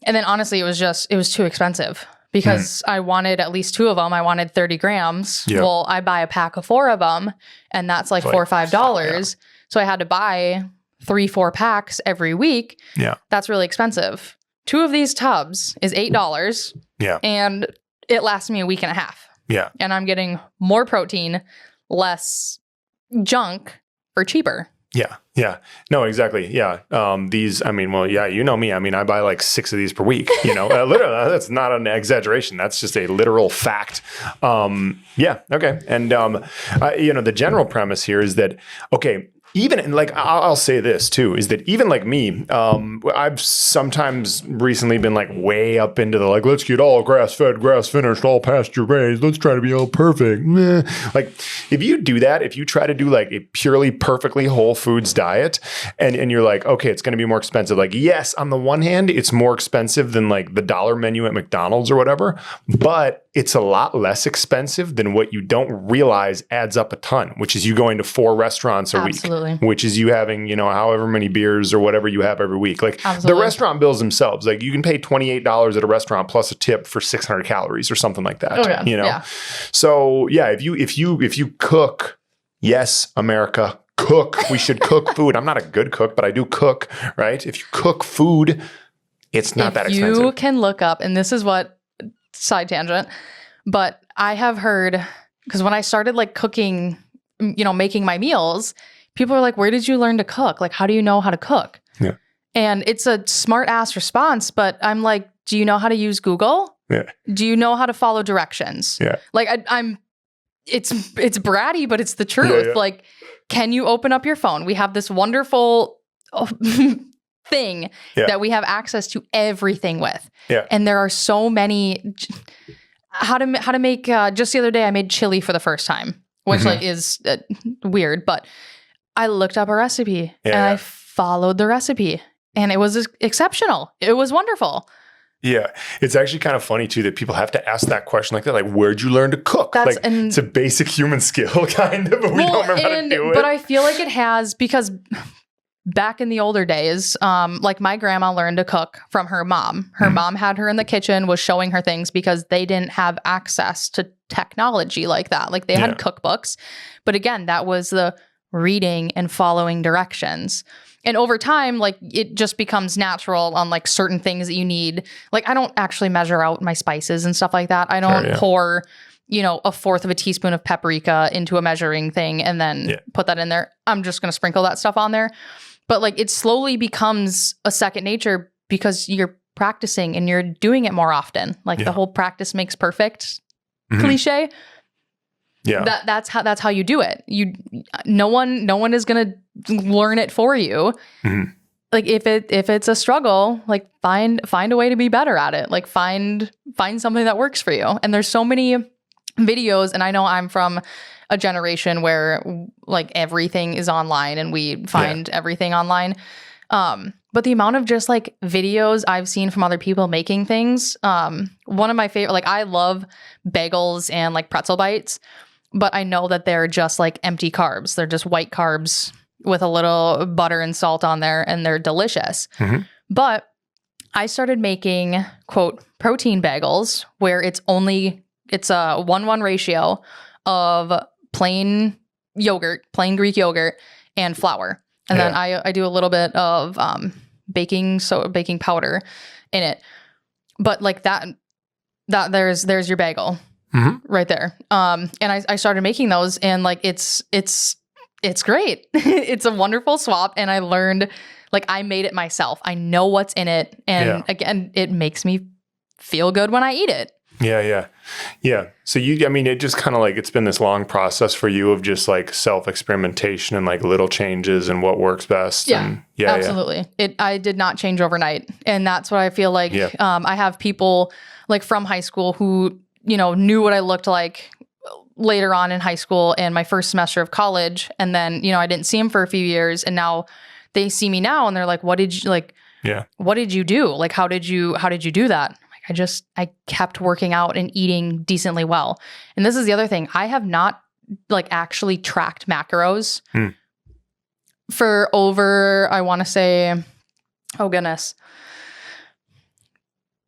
Speaker 1: And then honestly, it was too expensive because I wanted at least 2 of them. I wanted 30 grams.
Speaker 2: Yep.
Speaker 1: Well, I buy a pack of 4 of them and that's like $4 or $5. So I had to buy 3-4 packs every week.
Speaker 2: Yeah.
Speaker 1: That's really expensive. 2 of these tubs is $8.
Speaker 2: Yeah.
Speaker 1: And it lasts me a week and a half.
Speaker 2: Yeah.
Speaker 1: And I'm getting more protein, less junk for cheaper.
Speaker 2: Yeah. Yeah. No, exactly. Yeah. You know me. I mean, I buy like 6 of these per week, literally, that's not an exaggeration. That's just a literal fact. Yeah. Okay. And, the general premise here is that, okay, even like I'll say this too, is that even like me, I've sometimes recently been like way up into the like, let's get all grass fed, grass finished, all pasture raised. Let's try to be all perfect. Meh. Like if you do that, if you try to do like a purely perfectly whole foods diet and you're like, okay, it's going to be more expensive. Like, yes, on the one hand, it's more expensive than like the dollar menu at McDonald's or whatever, but it's a lot less expensive than what you don't realize adds up a ton, which is you going to 4 restaurants a week. Which is you having, however many beers or whatever you have every week. Like the restaurant bills themselves, like you can pay $28 at a restaurant plus a tip for 600 calories or something like that.
Speaker 1: Okay. Yeah.
Speaker 2: So yeah, if you cook, yes, America, cook. We should cook food. I'm not a good cook, but I do cook, right? If you cook food, it's not that expensive.
Speaker 1: You can look up, and this is what, side tangent, but I have heard, because when I started like cooking, making my meals, people are like, where did you learn to cook? Like, how do you know how to cook? Yeah. And it's a smart ass response, but I'm like, do you know how to use Google?
Speaker 2: Yeah.
Speaker 1: Do you know how to follow directions?
Speaker 2: Yeah.
Speaker 1: Like it's bratty, but it's the truth. Yeah. Like, can you open up your phone? We have this wonderful thing that we have access to everything with. Yeah. And there are so many, how to make, just the other day I made chili for the first time, which like is weird, but I looked up a recipe and I followed the recipe and it was exceptional. It was wonderful.
Speaker 2: Yeah. It's actually kind of funny too that people have to ask that question like that. Like, where'd you learn to cook? It's a basic human skill kind of, but we don't remember how to do it.
Speaker 1: But I feel like it has, because back in the older days, like my grandma learned to cook from her mom. Her mom had her in the kitchen, was showing her things because they didn't have access to technology like that. Like they had cookbooks. But again, that was the reading and following directions. And over time, like it just becomes natural on like certain things that you need. Like I don't actually measure out my spices and stuff like that. I don't pour, 1/4 of a teaspoon of paprika into a measuring thing and then put that in there. I'm just going to sprinkle that stuff on there. But like it slowly becomes a second nature because you're practicing and you're doing it more often. Like the whole practice makes perfect cliche. Yeah. That's how you do it. No one is gonna learn it for you. Mm-hmm. Like if it's a struggle, like find a way to be better at it. Like find something that works for you. And there's so many videos, and I know I'm from a generation where like everything is online and we find everything online. But the amount of just like videos I've seen from other people making things, one of my favorite, like I love bagels and like pretzel bites. But I know that they're just like empty carbs. They're just white carbs with a little butter and salt on there, and they're delicious. Mm-hmm. But I started making, quote, protein bagels where it's a 1:1 ratio of plain yogurt, plain Greek yogurt, and flour. And then I do a little bit of baking powder in it. But like that there's your bagel right there. And I started making those, and like it's great. It's a wonderful swap, and I learned, like, I made it myself. I know what's in it, and again, it makes me feel good when I eat it.
Speaker 2: Yeah. So it just kind of like, it's been this long process for you of just like self-experimentation and like little changes and what works best.
Speaker 1: Yeah, absolutely. I did not change overnight. And that's what I feel like. I have people like from high school who, knew what I looked like later on in high school and my first semester of college. And then, I didn't see them for a few years, and now they see me now and they're like, what did you do? Like, how did you do that? I kept working out and eating decently well. And this is the other thing. I have not like actually tracked macros for over, I want to say, oh goodness,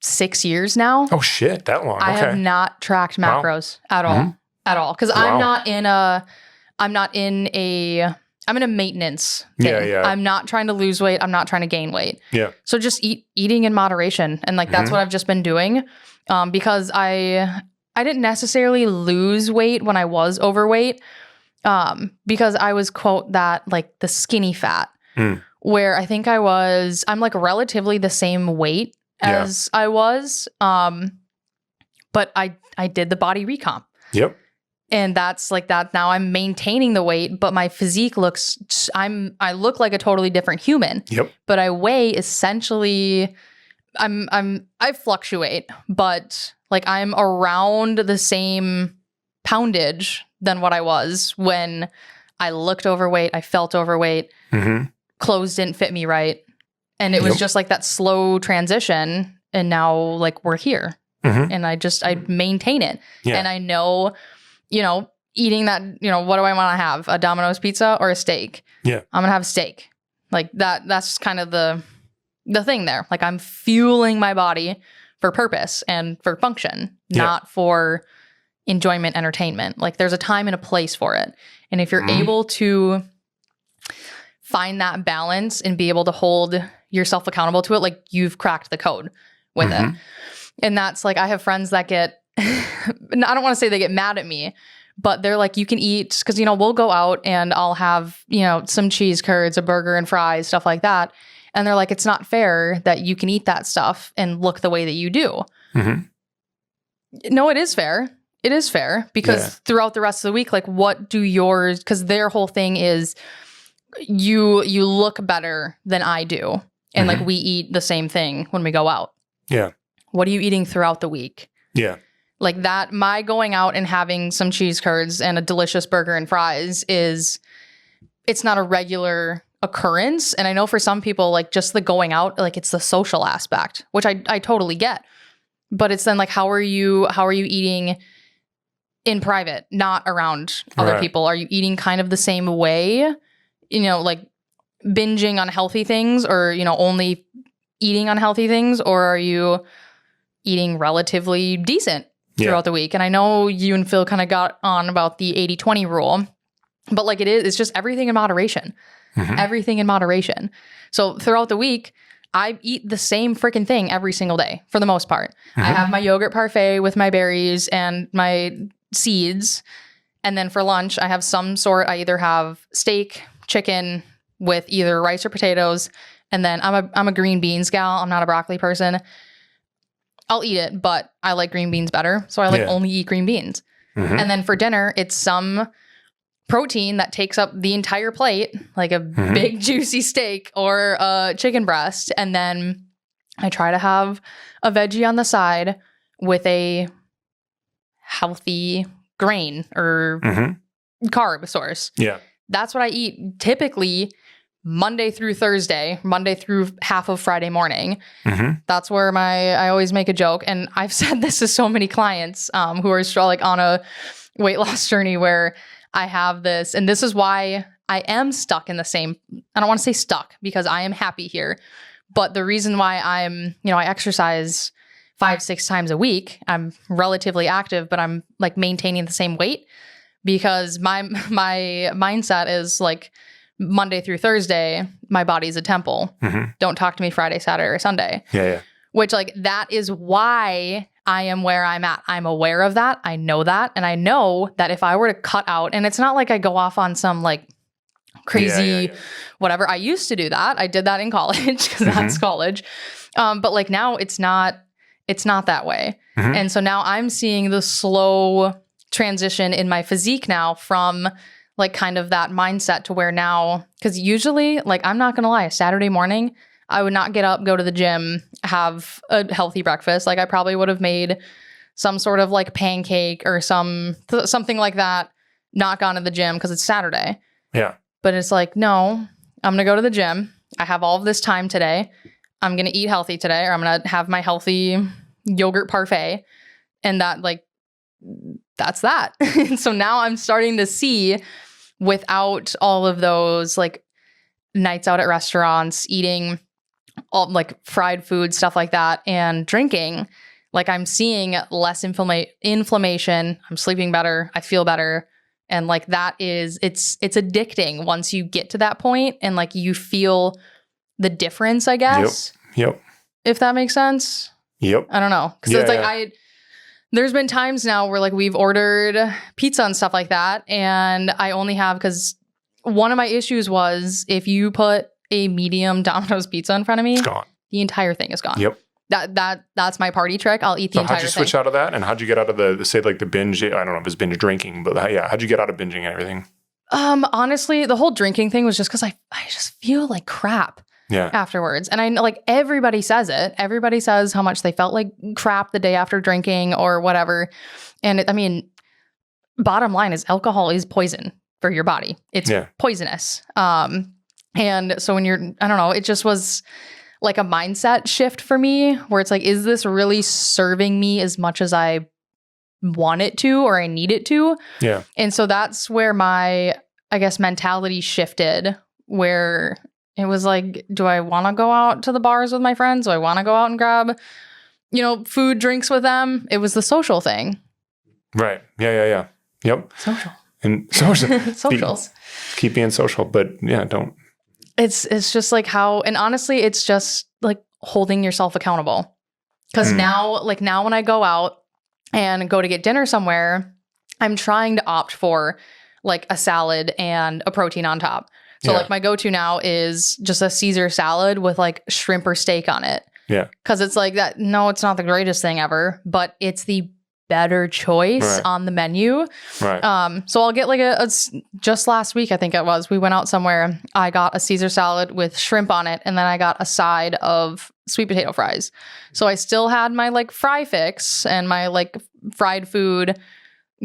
Speaker 1: 6 years now.
Speaker 2: Oh shit, that long.
Speaker 1: I have not tracked macros at all. Cause I'm in a maintenance thing.
Speaker 2: Yeah.
Speaker 1: I'm not trying to lose weight. I'm not trying to gain weight.
Speaker 2: Yeah.
Speaker 1: So just eating in moderation. And like, that's what I've just been doing. Because I didn't necessarily lose weight when I was overweight. Because I was, quote, that like the skinny fat, where I think I'm like relatively the same weight as I was. But I did the body recomp.
Speaker 2: Yep.
Speaker 1: And that's like that. Now I'm maintaining the weight, but my physique I look like a totally different human.
Speaker 2: Yep.
Speaker 1: But I weigh essentially, I fluctuate, but like I'm around the same poundage than what I was when I looked overweight. I felt overweight. Clothes didn't fit me right. And it was just like that slow transition. And now like we're here, and I maintain it.
Speaker 2: Yeah.
Speaker 1: And I know, eating that, what do I want to have? A Domino's pizza or a steak?
Speaker 2: Yeah.
Speaker 1: I'm going to have a steak. Like that's kind of the thing there. Like I'm fueling my body for purpose and for function, not for enjoyment, entertainment. Like there's a time and a place for it. And if you're able to find that balance and be able to hold yourself accountable to it, like you've cracked the code with it. And that's like, I have friends that get, I don't want to say they get mad at me, but they're like, you can eat, because, we'll go out and I'll have, some cheese curds, a burger and fries, stuff like that. And they're like, it's not fair that you can eat that stuff and look the way that you do. No, it is fair. It is fair, because throughout the rest of the week, like what do yours, because their whole thing is you look better than I do. And like we eat the same thing when we go out.
Speaker 2: Yeah.
Speaker 1: What are you eating throughout the week?
Speaker 2: Yeah.
Speaker 1: Like that, my going out and having some cheese curds and a delicious burger and fries it's not a regular occurrence. And I know for some people, like just the going out, like it's the social aspect, which I totally get. But it's then like, how are you eating in private, not around other people? Are you eating kind of the same way? Like binging on healthy things, or, only eating unhealthy things, or are you eating relatively decent throughout the week? And I know you and Phil kind of got on about the 80-20 rule, but like it's just everything in moderation. Everything in moderation. So throughout the week, I eat the same freaking thing every single day for the most part. I have my yogurt parfait with my berries and my seeds. And then for lunch, I have some sort, I either have steak, chicken with either rice or potatoes. And then I'm a green beans gal. I'm not a broccoli person. I'll eat it, but I like green beans better. So I only eat green beans. And then for dinner, it's some protein that takes up the entire plate, like a big juicy steak or a chicken breast. And then I try to have a veggie on the side with a healthy grain or carb source.
Speaker 2: Yeah.
Speaker 1: That's what I eat typically Monday through Thursday, Monday through half of Friday morning. That's where I always make a joke. And I've said this to so many clients who are like on a weight loss journey where I have this, and this is why I am stuck in the same, I don't want to say stuck because I am happy here, but the reason why I exercise 5-6 times a week, I'm relatively active, but I'm like maintaining the same weight because my mindset is like, Monday through Thursday, my body's a temple. Don't talk to me Friday, Saturday, or Sunday.
Speaker 2: Yeah.
Speaker 1: Which, like, that is why I am where I'm at. I'm aware of that. I know that. And I know that if I were to cut out, and it's not like I go off on some like crazy whatever. I used to do that. I did that in college because that's college. But like now it's not that way. And so now I'm seeing the slow transition in my physique now from like kind of that mindset to where now, because usually, like, I'm not going to lie, a Saturday morning, I would not get up, go to the gym, have a healthy breakfast. Like I probably would have made some sort of like pancake or something like that, not gone to the gym because it's Saturday.
Speaker 2: Yeah.
Speaker 1: But it's like, no, I'm going to go to the gym. I have all of this time today. I'm going to eat healthy today, or I'm going to have my healthy yogurt parfait. And that, like, that's that. So now I'm starting to see, without all of those like nights out at restaurants, eating all like fried food, stuff like that, and drinking, like I'm seeing less inflammation. I'm sleeping better. I feel better. And like that is, it's addicting once you get to that point and like you feel the difference, I guess.
Speaker 2: Yep.
Speaker 1: If that makes sense.
Speaker 2: Yep.
Speaker 1: I don't know. Cause it's like there's been times now where like we've ordered pizza and stuff like that. And I only have, cause one of my issues was if you put a medium Domino's pizza in front of me,
Speaker 2: It's gone.
Speaker 1: The entire thing is gone.
Speaker 2: Yep.
Speaker 1: That's my party trick. I'll eat the entire thing.
Speaker 2: How'd you switch out of that? And how'd you get out of the say like the binge? I don't know if it's binge drinking, but how'd you get out of binging and everything?
Speaker 1: Honestly, the whole drinking thing was just because I just feel like crap afterwards. And I know like everybody says it. Everybody says how much they felt like crap the day after drinking or whatever. And I mean, bottom line is alcohol is poison for your body. It's poisonous. And so when I don't know, it just was like a mindset shift for me where it's like, is this really serving me as much as I want it to or I need it to?
Speaker 2: Yeah. And
Speaker 1: so that's where my, I guess, mentality shifted, where it was like, do I want to go out to the bars with my friends? Do I want to go out and grab, food, drinks with them? It was the social thing.
Speaker 2: Right. Yeah. Yep.
Speaker 1: Social.
Speaker 2: And social.
Speaker 1: Socials.
Speaker 2: Keep being social, but don't.
Speaker 1: It's just like how, and honestly, it's just like holding yourself accountable. Because now when I go out and go to get dinner somewhere, I'm trying to opt for like a salad and a protein on top. So like my go-to now is just a Caesar salad with like shrimp or steak on it.
Speaker 2: Yeah.
Speaker 1: Because it's like that. No, it's not the greatest thing ever, but it's the better choice on the menu.
Speaker 2: Right.
Speaker 1: So I'll get like just last week, I think it was, we went out somewhere. I got a Caesar salad with shrimp on it. And then I got a side of sweet potato fries. So I still had my like fry fix and my like fried food,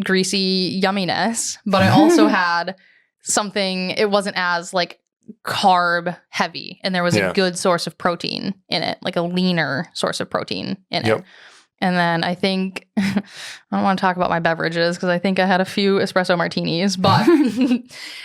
Speaker 1: greasy yumminess, but I also had something, it wasn't as like carb heavy. And there was a good source of protein in it, like a leaner source of protein in it. And then I think, I don't want to talk about my beverages because I think I had a few espresso martinis, but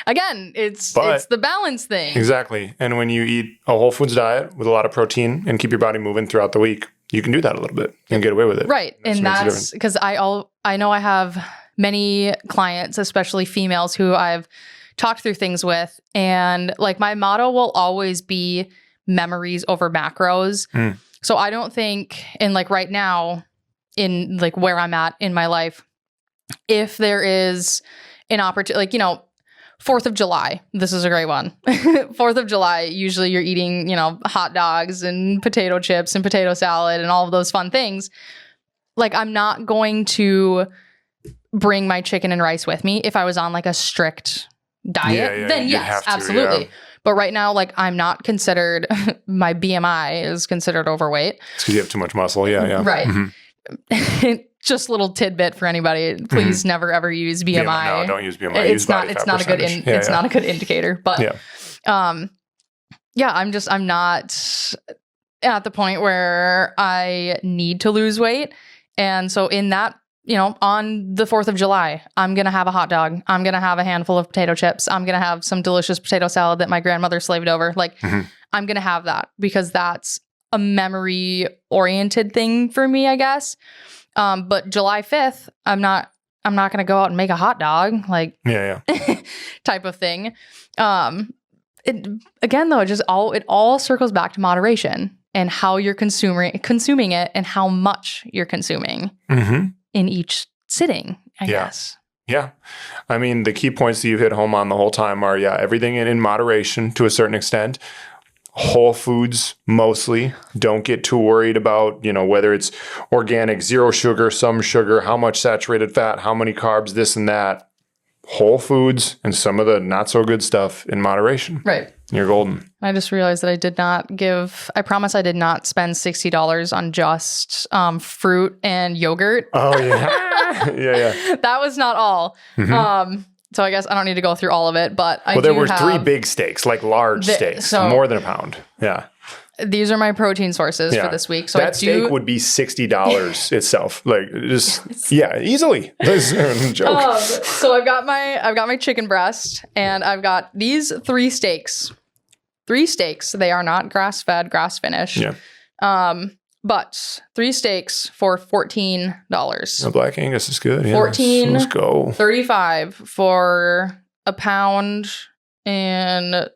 Speaker 1: again, it's the balance thing.
Speaker 2: Exactly. And when you eat a whole foods diet with a lot of protein and keep your body moving throughout the week, you can do that a little bit and get away with it.
Speaker 1: Right. And that's because I know I have many clients, especially females, who I've talked through things with. And like my motto will always be memories over macros. So I don't think, and like right now, in like where I'm at in my life, if there is an opportunity, like, 4th of July, this is a great one. 4th of July, usually you're eating, hot dogs and potato chips and potato salad and all of those fun things. Like I'm not going to bring my chicken and rice with me. If I was on like a strict diet, then yes, absolutely. But right now, like I'm not considered, my BMI is considered overweight.
Speaker 2: It's because you have too much muscle. Yeah.
Speaker 1: Right. Just a little tidbit for anybody. Please never ever use BMI.
Speaker 2: No, don't use BMI. It's not a good
Speaker 1: it's not a good indicator. But I'm not at the point where I need to lose weight. And so in that, on the 4th of July, I'm going to have a hot dog. I'm going to have a handful of potato chips. I'm going to have some delicious potato salad that my grandmother slaved over. Like I'm going to have that because that's a memory oriented thing for me, I guess. But July 5th, I'm not going to go out and make a hot dog, like type of thing. again, though, it all circles back to moderation and how you're consuming it and how much you're consuming in each sitting, I guess.
Speaker 2: Yeah. I mean, the key points that you've hit home on the whole time are, everything in moderation to a certain extent. Whole foods mostly. Don't get too worried about, whether it's organic, zero sugar, some sugar, how much saturated fat, how many carbs, this and that. Whole foods and some of the not so good stuff in moderation.
Speaker 1: Right.
Speaker 2: You're golden.
Speaker 1: I just realized that I promise I did not spend $60 on just fruit and yogurt.
Speaker 2: Oh, yeah. yeah.
Speaker 1: That was not all. So I guess I don't need to go through all of it, but
Speaker 2: there were 3 big steaks, like large steaks,
Speaker 1: so
Speaker 2: more than a pound. Yeah.
Speaker 1: These are my protein sources for this week. So
Speaker 2: that steak would be $60 itself. Like easily. That's a joke.
Speaker 1: So I've got my chicken breast, and I've got these 3 steaks. 3 steaks. They are not grass-fed, grass-finished.
Speaker 2: Yeah.
Speaker 1: But 3 steaks for $14.
Speaker 2: The Black Angus is good. Yeah,
Speaker 1: let's
Speaker 2: go.
Speaker 1: $35 for a pound. And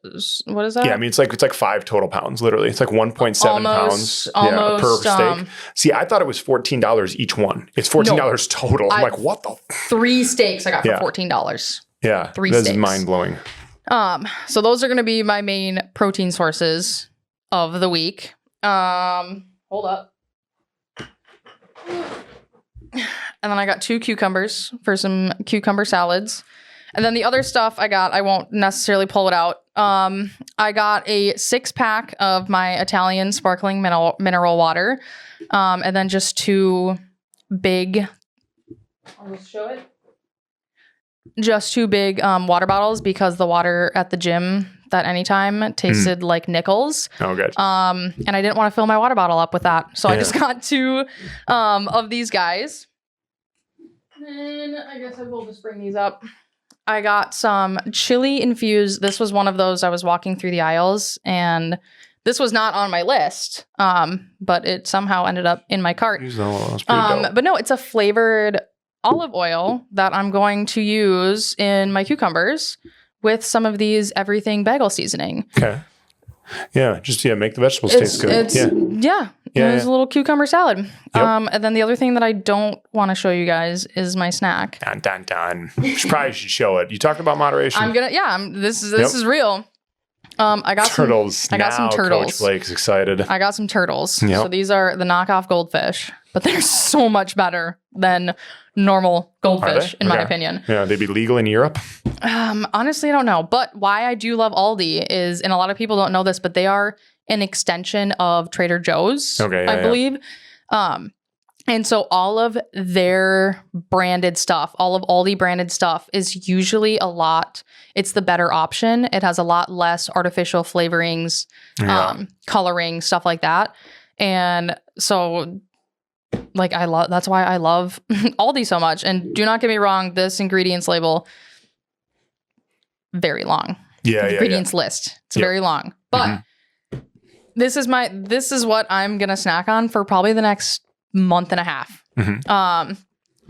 Speaker 1: what is that?
Speaker 2: Yeah, I mean, it's like 5 total pounds, literally. It's like 1.7 pounds per steak. See, I thought it was $14 each one. It's $14 total. I'm like, what the?
Speaker 1: 3 steaks I got for $14.
Speaker 2: Yeah,
Speaker 1: 3 steaks.
Speaker 2: That's mind-blowing.
Speaker 1: So those are going to be my main protein sources of the week. Hold up. And then I got 2 cucumbers for some cucumber salads. And then the other stuff I won't necessarily pull it out. I got a 6-pack of my Italian sparkling mineral water. And then just 2 big, I'll just show it. Just 2 big water bottles, because the water at the gym that anytime tasted like nickels.
Speaker 2: Oh, good.
Speaker 1: And I didn't want to fill my water bottle up with that. So I just got 2 of these guys. And I guess I will just bring these up. I got some chili infused. This was one of those, I was walking through the aisles, and this was not on my list, but it somehow ended up in my cart. But no, it's a flavored olive oil that I'm going to use in my cucumbers with some of these everything bagel seasoning.
Speaker 2: Okay. Yeah, just make the vegetables taste good.
Speaker 1: It was a little cucumber salad. Yep. And then the other thing that I don't want to show you guys is my snack.
Speaker 2: Dun. You probably should show it. You talked about moderation.
Speaker 1: I'm gonna. This is real. I got
Speaker 2: turtles.
Speaker 1: I got some turtles.
Speaker 2: Coach Blake's excited.
Speaker 1: I got some turtles.
Speaker 2: Yep.
Speaker 1: So these are the knockoff goldfish, but they're so much better than normal goldfish, in my opinion.
Speaker 2: Yeah, they'd be legal in Europe.
Speaker 1: Honestly, I don't know. But why I do love Aldi is, and a lot of people don't know this, but they are an extension of Trader Joe's, I believe. And so all of their branded stuff, all of Aldi branded stuff is usually it's the better option. It has a lot less artificial flavorings, coloring, stuff like that. And so that's why I love Aldi so much. And do not get me wrong, this ingredients label, very long. Ingredients list. It's very long. But this is what I'm going to snack on for probably the next month and a half.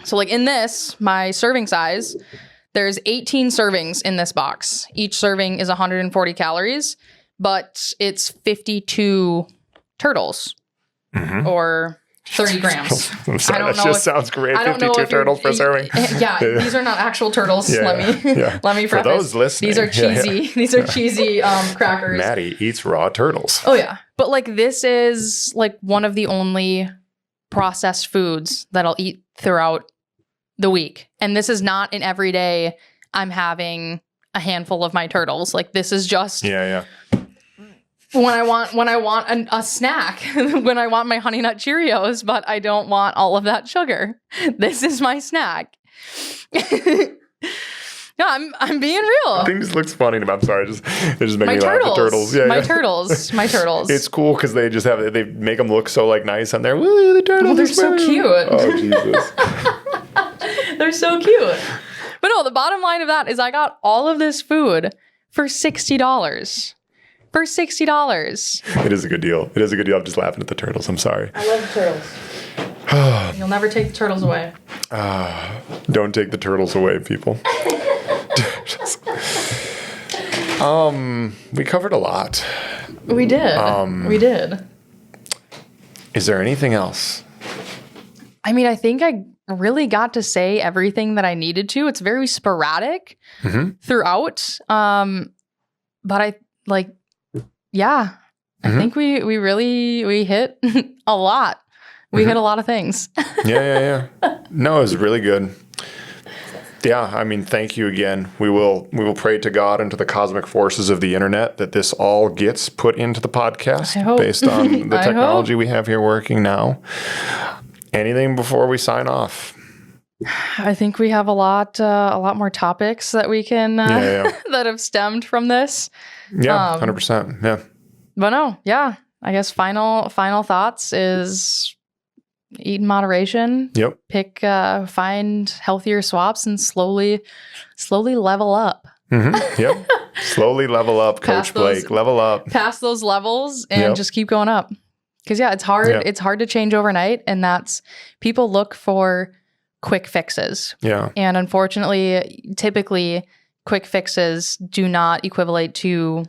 Speaker 1: So like in this, my serving size, there's 18 servings in this box. Each serving is 140 calories, but it's 52 turtles or 30 grams.
Speaker 2: I'm sorry, that just sounds great. 52 turtles per serving.
Speaker 1: These are not actual turtles. Let me preface.
Speaker 2: For those listening,
Speaker 1: these are cheesy. These are cheesy crackers.
Speaker 2: Maddy eats raw turtles.
Speaker 1: Oh yeah, but like this is like one of the only processed foods that I'll eat throughout the week, and this is not an everyday. I'm having a handful of my turtles. Like this is just when I want a snack, when I want my Honey Nut Cheerios, but I don't want all of that sugar. This is my snack. No, I'm being real.
Speaker 2: I think this looks funny. I'm sorry, it just makes me laugh. The turtles.
Speaker 1: My turtles.
Speaker 2: It's cool because they just they make them look so like nice on there. Woo, the turtles.
Speaker 1: Oh, they're so cute.
Speaker 2: Oh Jesus.
Speaker 1: They're so cute. But no, the bottom line of that is I got all of this food for $60. For $60.
Speaker 2: It is a good deal. I'm just laughing at the turtles. I'm sorry.
Speaker 1: I love the turtles. You'll never take the turtles away.
Speaker 2: Don't take the turtles away, people. We covered a lot.
Speaker 1: We did. We did.
Speaker 2: Is there anything else?
Speaker 1: I mean, I think I really got to say everything that I needed to. It's very sporadic throughout. But I like, yeah, I think we really hit a lot. We hit a lot of things.
Speaker 2: Yeah. No, it was really good. Yeah, I mean, thank you again. We will pray to God and to the cosmic forces of the internet that this all gets put into the podcast based on the technology we have here working now. Anything before we sign off?
Speaker 1: I think we have a lot more topics that we can that have stemmed from this.
Speaker 2: Yeah, 100%. Yeah.
Speaker 1: But no, yeah. I guess final thoughts is eat in moderation.
Speaker 2: Yep.
Speaker 1: Find healthier swaps and slowly level up.
Speaker 2: Yep. Slowly level up, Coach Blake. Level up.
Speaker 1: Pass those levels and just keep going up. Because it's hard.
Speaker 2: Yep.
Speaker 1: It's hard to change overnight, and that's people look for quick fixes.
Speaker 2: Yeah.
Speaker 1: And unfortunately, typically, quick fixes do not equivalent to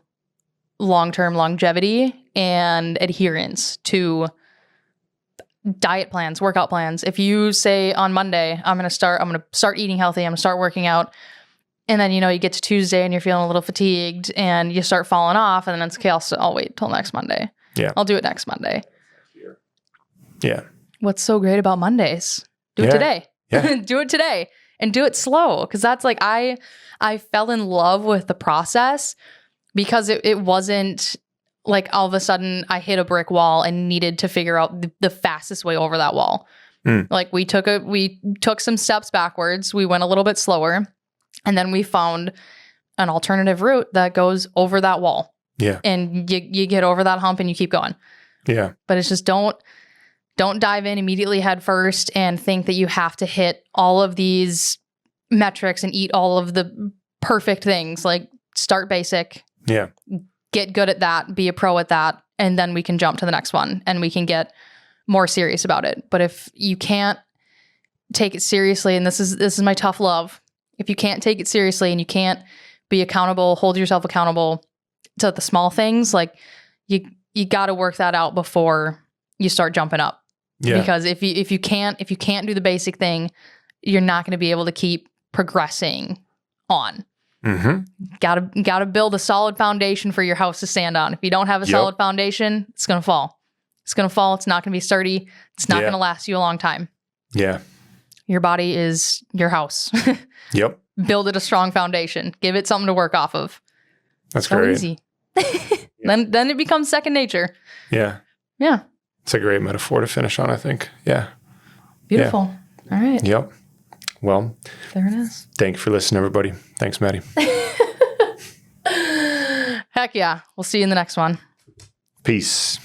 Speaker 1: long-term longevity and adherence to diet plans, workout plans. If you say on Monday, I'm going to start eating healthy, I'm going to start working out, and then, you get to Tuesday and you're feeling a little fatigued and you start falling off, and then it's okay, I'll wait till next Monday.
Speaker 2: Yeah.
Speaker 1: I'll do it next Monday.
Speaker 2: Yeah.
Speaker 1: What's so great about Mondays? Do it today.
Speaker 2: Yeah.
Speaker 1: Do it today and do it slow. Cause that's like, I fell in love with the process because it wasn't like all of a sudden I hit a brick wall and needed to figure out the fastest way over that wall. Like we took some steps backwards. We went a little bit slower, and then we found an alternative route that goes over that wall.
Speaker 2: Yeah.
Speaker 1: And you get over that hump and you keep going.
Speaker 2: Yeah.
Speaker 1: But it's just don't dive in immediately head first and think that you have to hit all of these metrics and eat all of the perfect things. Like, start basic.
Speaker 2: Yeah.
Speaker 1: Get good at that, be a pro at that, and then we can jump to the next one and we can get more serious about it. But if you can't take it seriously, and this is my tough love, if you can't take it seriously and you can't be accountable, hold yourself accountable to the small things, like you got to work that out before you start jumping up. Yeah. Because if you can't do the basic thing, you're not going to be able to keep progressing on. Gotta build a solid foundation for your house to stand on. If you don't have a solid foundation, it's gonna fall. It's not gonna be sturdy. It's not gonna last you a long time. Yeah. Your body is your house. Yep. Build it a strong foundation. Give it something to work off of.
Speaker 2: That's so great.
Speaker 1: Easy. Then it becomes second nature. Yeah. Yeah.
Speaker 2: It's a great metaphor to finish on, I think. Yeah.
Speaker 1: Beautiful. Yeah. All right.
Speaker 2: Yep. Well,
Speaker 1: there it is.
Speaker 2: Thank you for listening, everybody. Thanks, Maddy.
Speaker 1: Heck yeah. We'll see you in the next one.
Speaker 2: Peace.